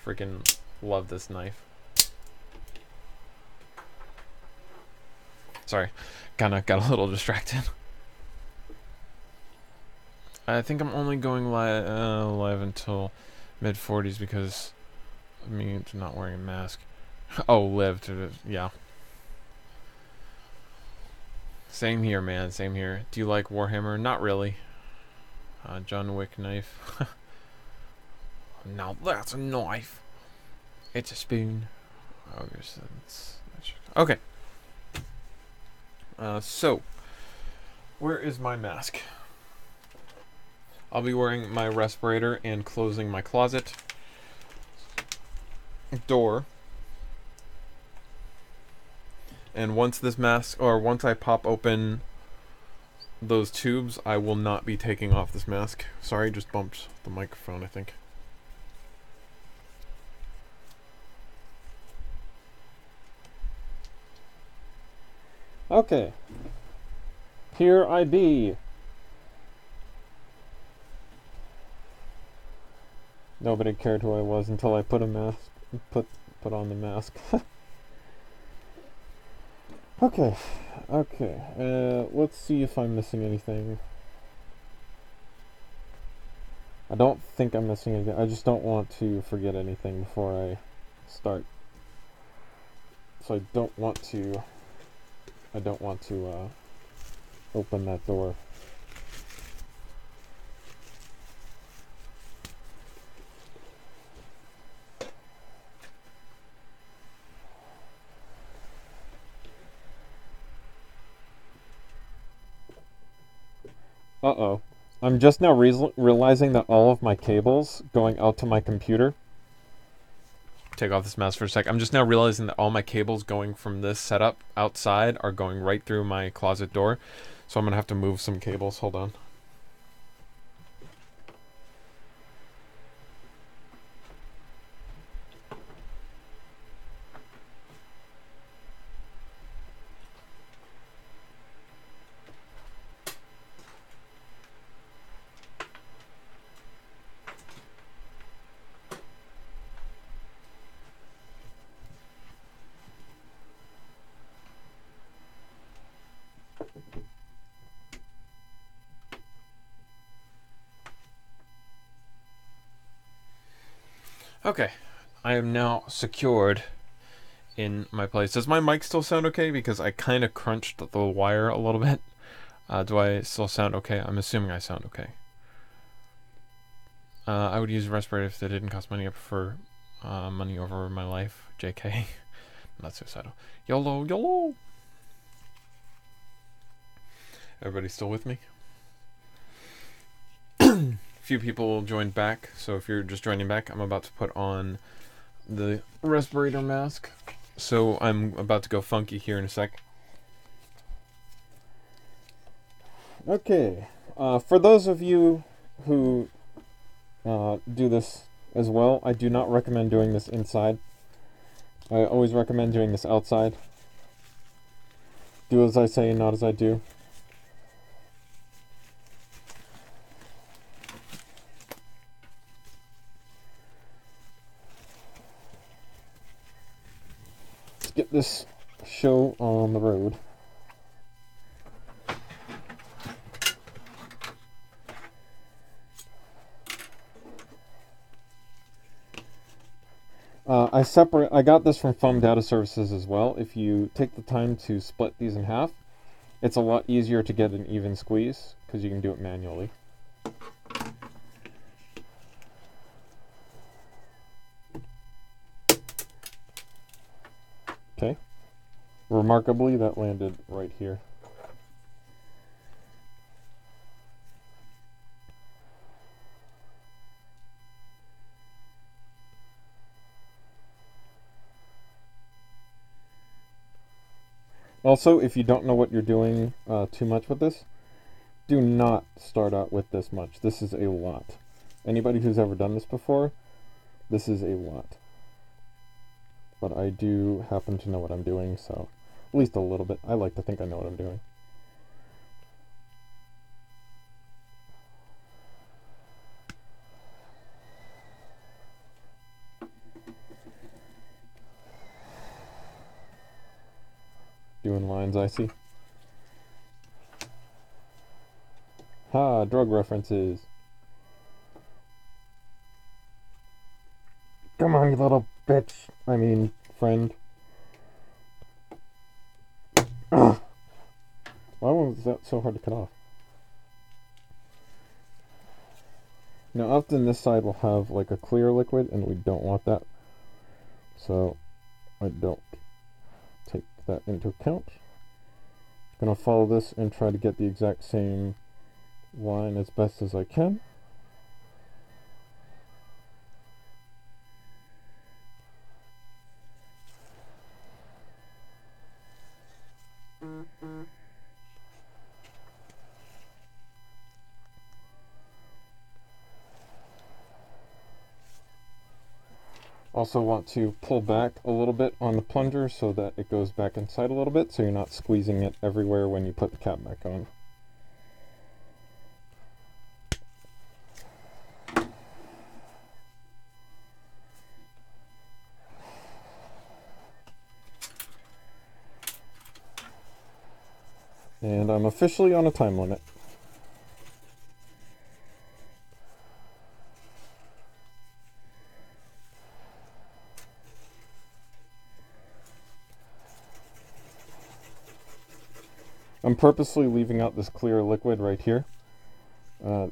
Freaking love this knife. Sorry, kinda got a little distracted. I think I'm only going live until mid-40s because of me not wearing a mask. Oh, live to, yeah. Same here, man. Same here. Do you like Warhammer? Not really. John Wick knife. Now that's a knife. It's a spoon. Okay. So, where is my mask? I'll be wearing my respirator and closing my closet door. And once I pop open those tubes, I will not be taking off this mask. Sorry, just bumped the microphone, I think. Okay. Here I be. Nobody cared who I was until I put on the mask. Okay. Let's see if I'm missing anything. I don't think I'm missing anything. I just don't want to forget anything before I start. So I don't want to open that door. Uh-oh. I'm just now realizing that all of my cables going out to my computer... Take off this mask for a sec. I'm just now realizing that all my cables going from this setup outside are going right through my closet door. So I'm going to have to move some cables. Hold on. Okay, I am now secured in my place. Does my mic still sound okay? Because I kind of crunched the wire a little bit. Do I still sound okay? I'm assuming I sound okay. I would use a respirator if they didn't cost money. I prefer money over my life. JK. Not suicidal. YOLO. Everybody still with me? Few people joined back, so if you're just joining back, I'm about to put on the respirator mask. So I'm about to go funky here in a sec. Okay, for those of you who do this as well, I do not recommend doing this inside. I always recommend doing this outside. Do as I say, not as I do. Get this show on the road. I got this from Foam Data Services as well. If you take the time to split these in half, it's a lot easier to get an even squeeze because you can do it manually. Okay. Remarkably, that landed right here. Also, if you don't know what you're doing too much with this, do not start out with this much. This is a lot. Anybody who's ever done this before, this is a lot. But I do happen to know what I'm doing, so at least a little bit. I like to think I know what I'm doing. Doing lines, I see. Ha, drug references. Come on, you little bitch. I mean, friend. Ugh. Why is that so hard to cut off? Now often this side will have like a clear liquid and we don't want that. So I don't take that into account. I'm going to follow this and try to get the exact same line as best as I can. Also want to pull back a little bit on the plunger so that it goes back inside a little bit so you're not squeezing it everywhere when you put the cap back on. And I'm officially on a time limit. I'm purposely leaving out this clear liquid right here.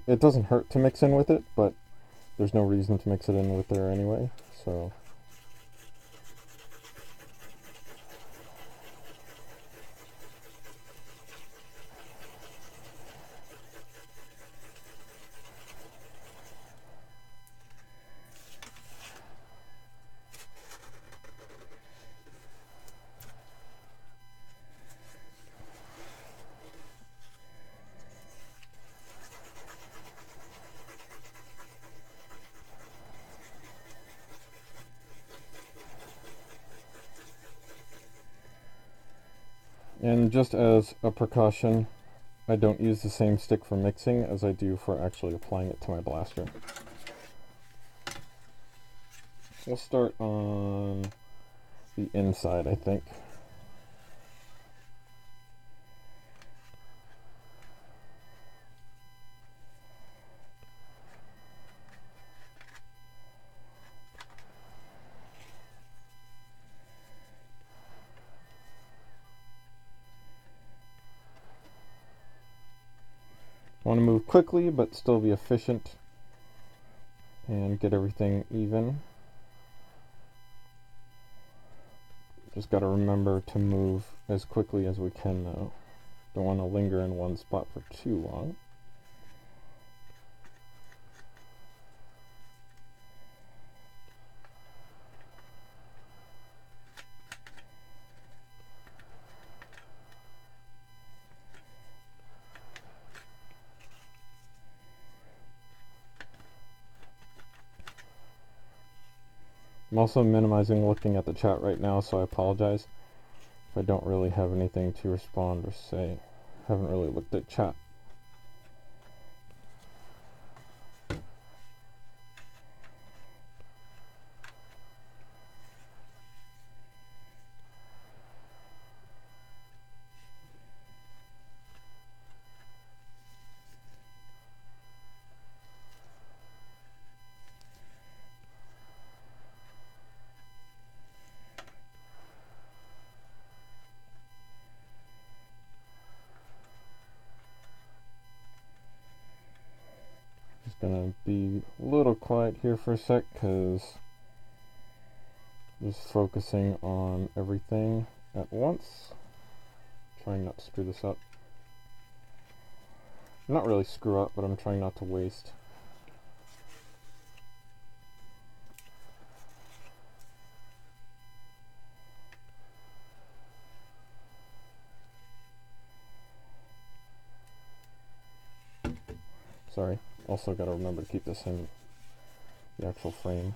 It doesn't hurt to mix in with it, but there's no reason to mix it in with there anyway, so... And just as a precaution, I don't use the same stick for mixing as I do for actually applying it to my blaster. We'll start on the inside, I think. I want to move quickly but still be efficient and get everything even. Just got to remember to move as quickly as we can though. Don't want to linger in one spot for too long. I'm also minimizing looking at the chat right now, so I apologize if I don't really have anything to respond or say. Haven't really looked at chat. Gonna be a little quiet here for a sec because just focusing on everything at once, trying not to screw this up. Not really screw up, but I'm trying not to waste. Sorry. Also got to remember to keep this in the actual frame.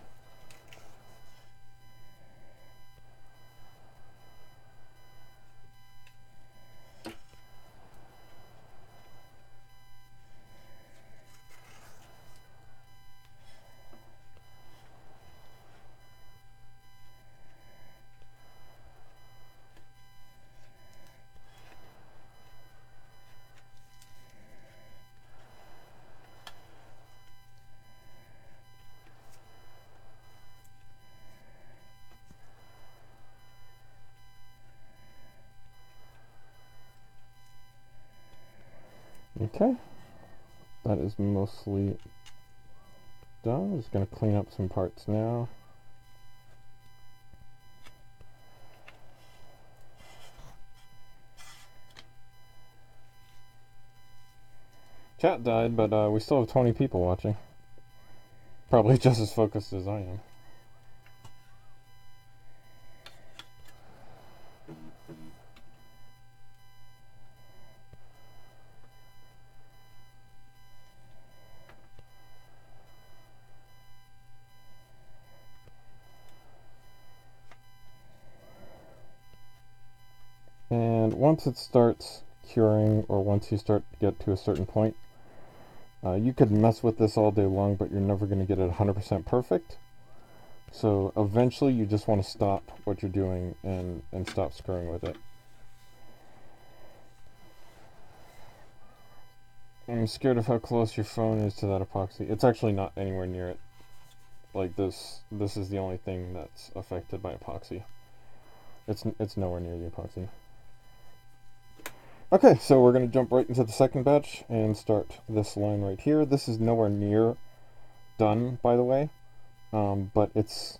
Okay, that is mostly done. I'm just going to clean up some parts now. Chat died, but we still have 20 people watching. Probably just as focused as I am. And once it starts curing, or once you start to get to a certain point, you could mess with this all day long, but you're never going to get it 100% perfect. So eventually you just want to stop what you're doing and stop screwing with it. I'm scared of how close your phone is to that epoxy. It's actually not anywhere near it. Like this is the only thing that's affected by epoxy. It's nowhere near the epoxy. Okay, so we're going to jump right into the second batch and start this line right here. This is nowhere near done, by the way, but it's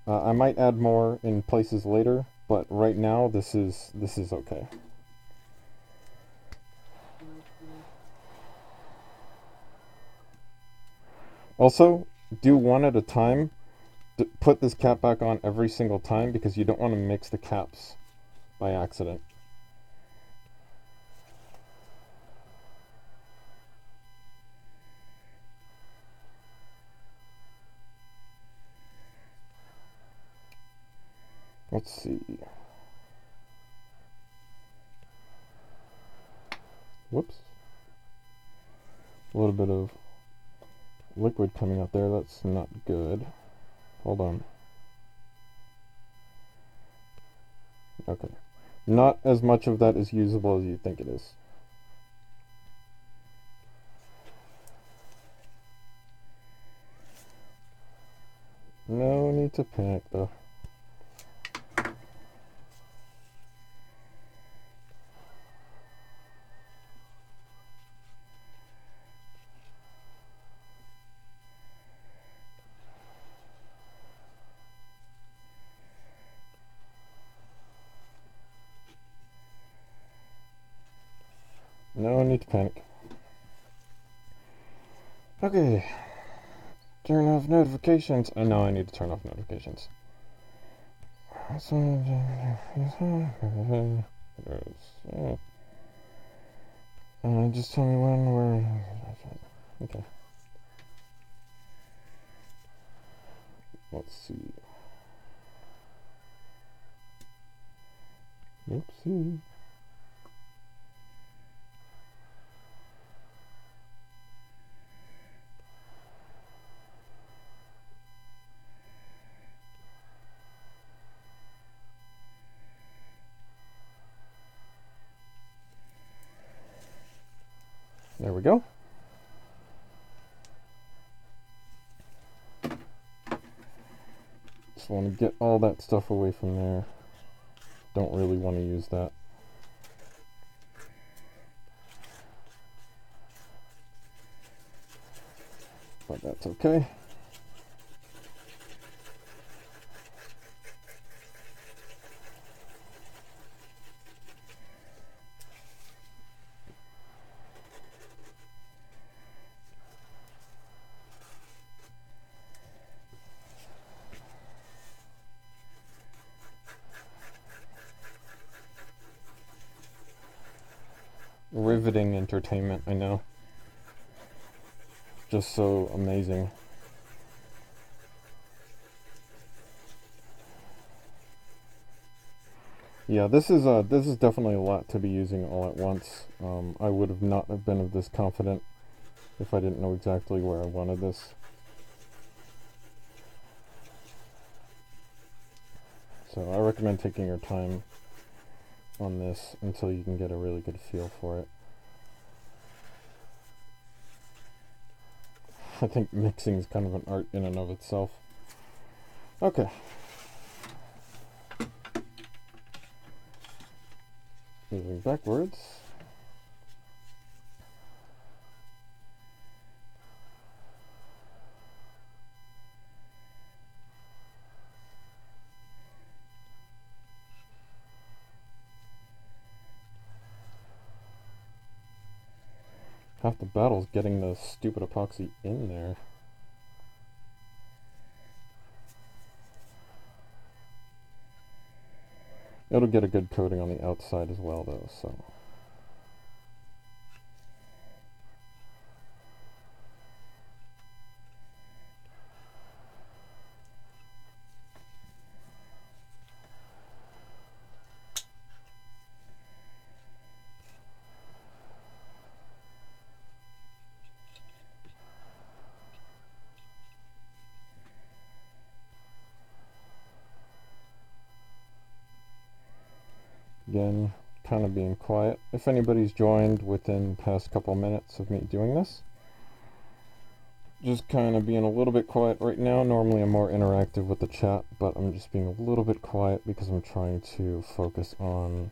I might add more in places later, but right now this is okay. Also, do one at a time. Put this cap back on every single time because you don't want to mix the caps by accident. Let's see. Whoops. A little bit of liquid coming out there. That's not good. Hold on. Okay. Not as much of that is usable as you think it is. No need to panic though. No need to panic. Okay. Turn off notifications. I know I need to turn off notifications. Just tell me when we're... Okay. Let's see. Oopsie. There we go. Just want to get all that stuff away from there. Don't really want to use that. But that's okay. Riveting entertainment, I know. Just so amazing. Yeah, this is definitely a lot to be using all at once. I would have not have been of this confident if I didn't know exactly where I wanted this. So I recommend taking your time on this until you can get a really good feel for it. I think mixing is kind of an art in and of itself. Okay. Moving backwards. Half the battle's getting the stupid epoxy in there. It'll get a good coating on the outside as well, though, so... Again, kind of being quiet. If anybody's joined within the past couple minutes of me doing this, just kind of being a little bit quiet right now. Normally I'm more interactive with the chat, but I'm just being a little bit quiet because I'm trying to focus on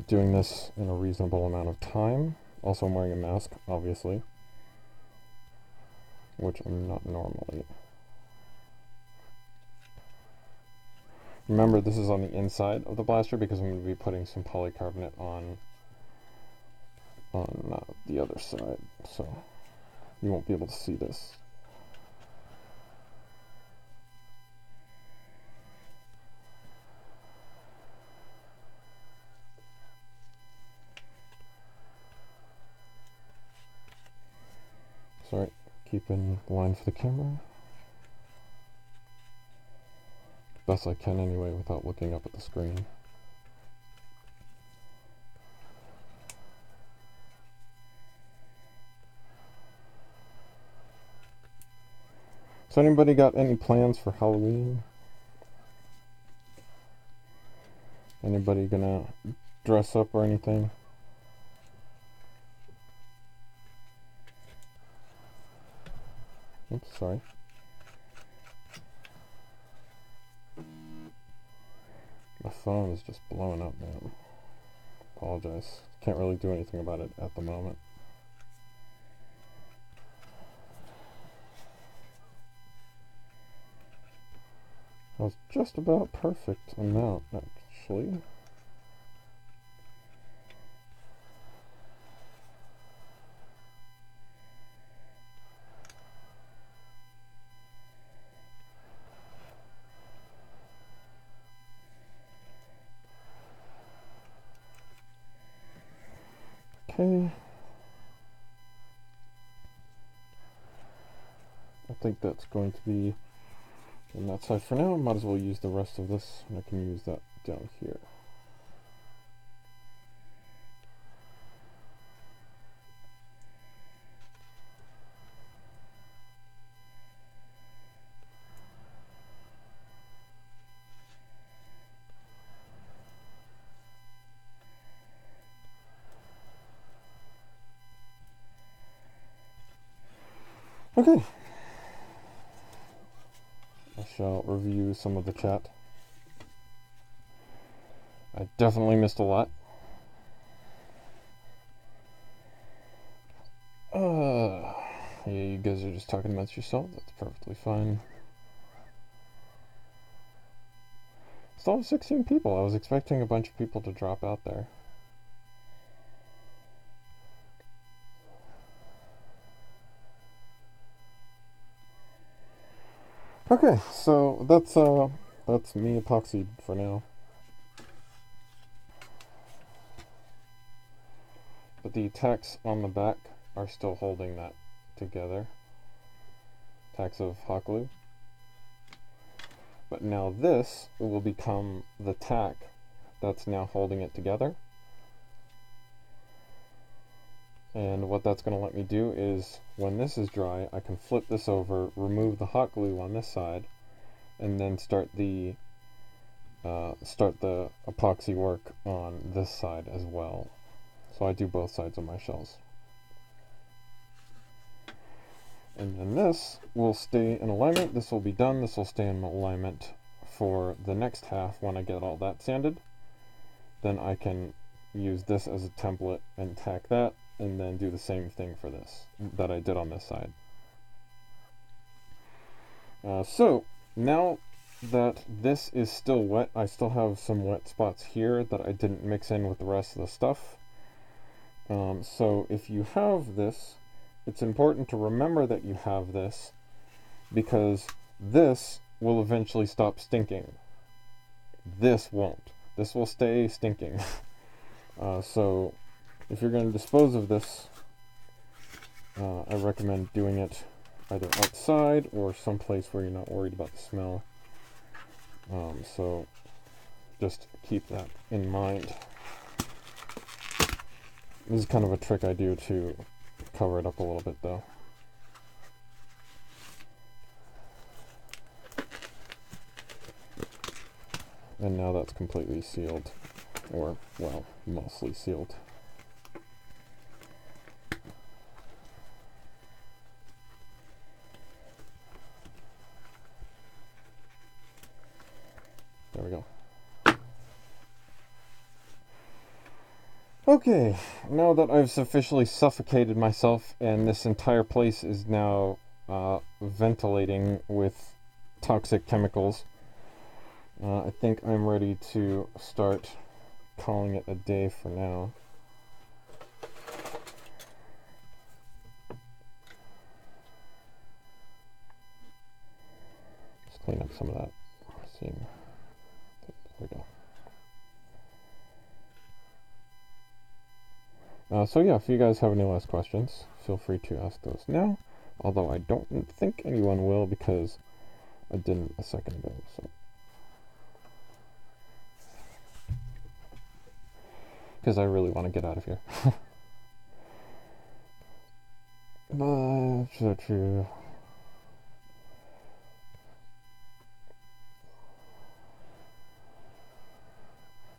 doing this in a reasonable amount of time. Also, I'm wearing a mask, obviously, which I'm not normally. Remember, this is on the inside of the blaster because I'm going to be putting some polycarbonate on the other side, so you won't be able to see this. Sorry, keeping the line for the camera. Best I can anyway without looking up at the screen. So anybody got any plans for Halloween? Anybody gonna dress up or anything? Oops, sorry. My phone is just blowing up, man. Apologize. Can't really do anything about it at the moment. That was just about perfect amount, actually. Okay. I think that's going to be on that side for now. Might as well use the rest of this, and I can use that down here. Okay. I shall review some of the chat. I definitely missed a lot. Yeah, you guys are just talking amongst yourself. That's perfectly fine. Still have 16 people. I was expecting a bunch of people to drop out there. Okay, so that's me epoxied for now. But the tacks on the back are still holding that together. Tacks of hot glue. But now this will become the tack that's now holding it together. And what that's going to let me do is, when this is dry, I can flip this over, remove the hot glue on this side, and then start the epoxy work on this side as well. So I do both sides of my shells. And then this will stay in alignment. This will be done. This will stay in alignment for the next half when I get all that sanded. Then I can use this as a template and tack that, and then do the same thing for this that I did on this side. So now that this is still wet, I still have some wet spots here that I didn't mix in with the rest of the stuff. So if you have this, it's important to remember that you have this, because this will eventually stop stinking. This won't. This will stay stinking. So if you're going to dispose of this, I recommend doing it either outside or someplace where you're not worried about the smell. So just keep that in mind. This is kind of a trick I do to cover it up a little bit, though. And now that's completely sealed, or, well, mostly sealed. There we go. Okay, now that I've sufficiently suffocated myself and this entire place is now ventilating with toxic chemicals, I think I'm ready to start calling it a day for now. Just clean up some of that seam. There we go. So yeah, if you guys have any last questions, feel free to ask those now. Although I don't think anyone will, because I didn't a second ago. So, because I really want to get out of here. But so true.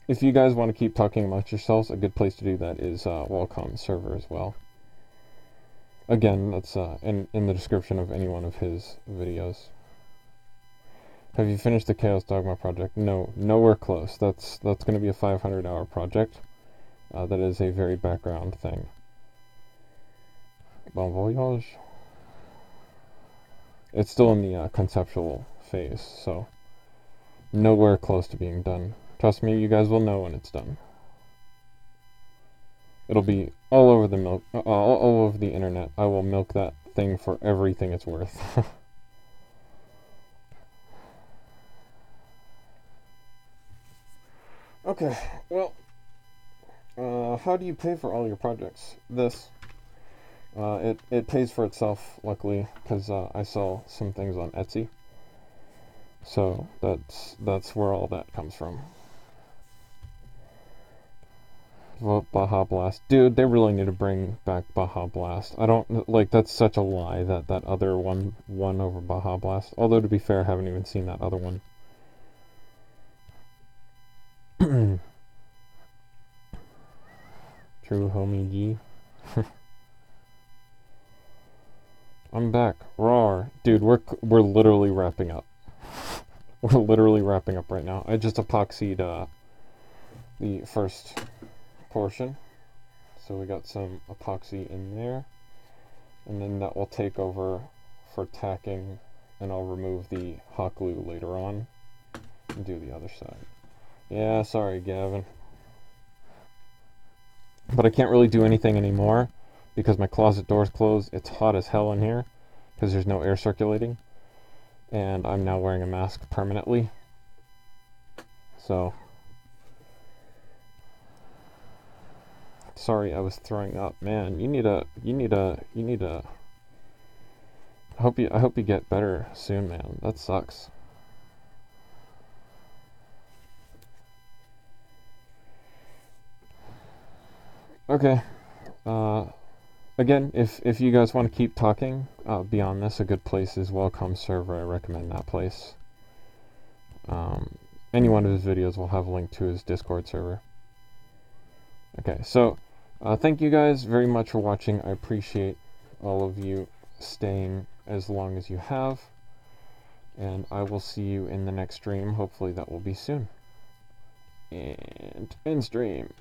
If you guys want to keep talking amongst yourselves, a good place to do that is Wacom's server as well. Again, that's in the description of any one of his videos. Have you finished the Chaos Dogma project? No, nowhere close. That's going to be a 500-hour project. That is a very background thing. Bon voyage. It's still in the conceptual phase, so nowhere close to being done. Trust me, you guys will know when it's done. It'll be all over the all over the internet. I will milk that thing for everything it's worth. Okay, well, how do you pay for all your projects? This, it pays for itself, luckily, because I sell some things on Etsy. So that's where all that comes from. Vote Baja Blast. Dude, they really need to bring back Baja Blast. I don't, like, that's such a lie that that other one won over Baja Blast. Although, to be fair, I haven't even seen that other one. True homie G. I'm back. Roar. Dude, we're literally wrapping up. We're literally wrapping up right now. I just epoxied the first portion. So we got some epoxy in there. And then that will take over for tacking, and I'll remove the hot glue later on and do the other side. Yeah, sorry, Gavin. But I can't really do anything anymore because my closet door's closed. It's hot as hell in here because there's no air circulating. And I'm now wearing a mask permanently. So, sorry, I was throwing up. Man, you need a I hope you get better soon, man. That sucks. Okay. Again, if you guys want to keep talking beyond this, a good place is Wacom's server. I recommend that place. Any one of his videos will have a link to his Discord server. Okay, so thank you guys very much for watching. I appreciate all of you staying as long as you have. And I will see you in the next stream. Hopefully that will be soon. And end stream.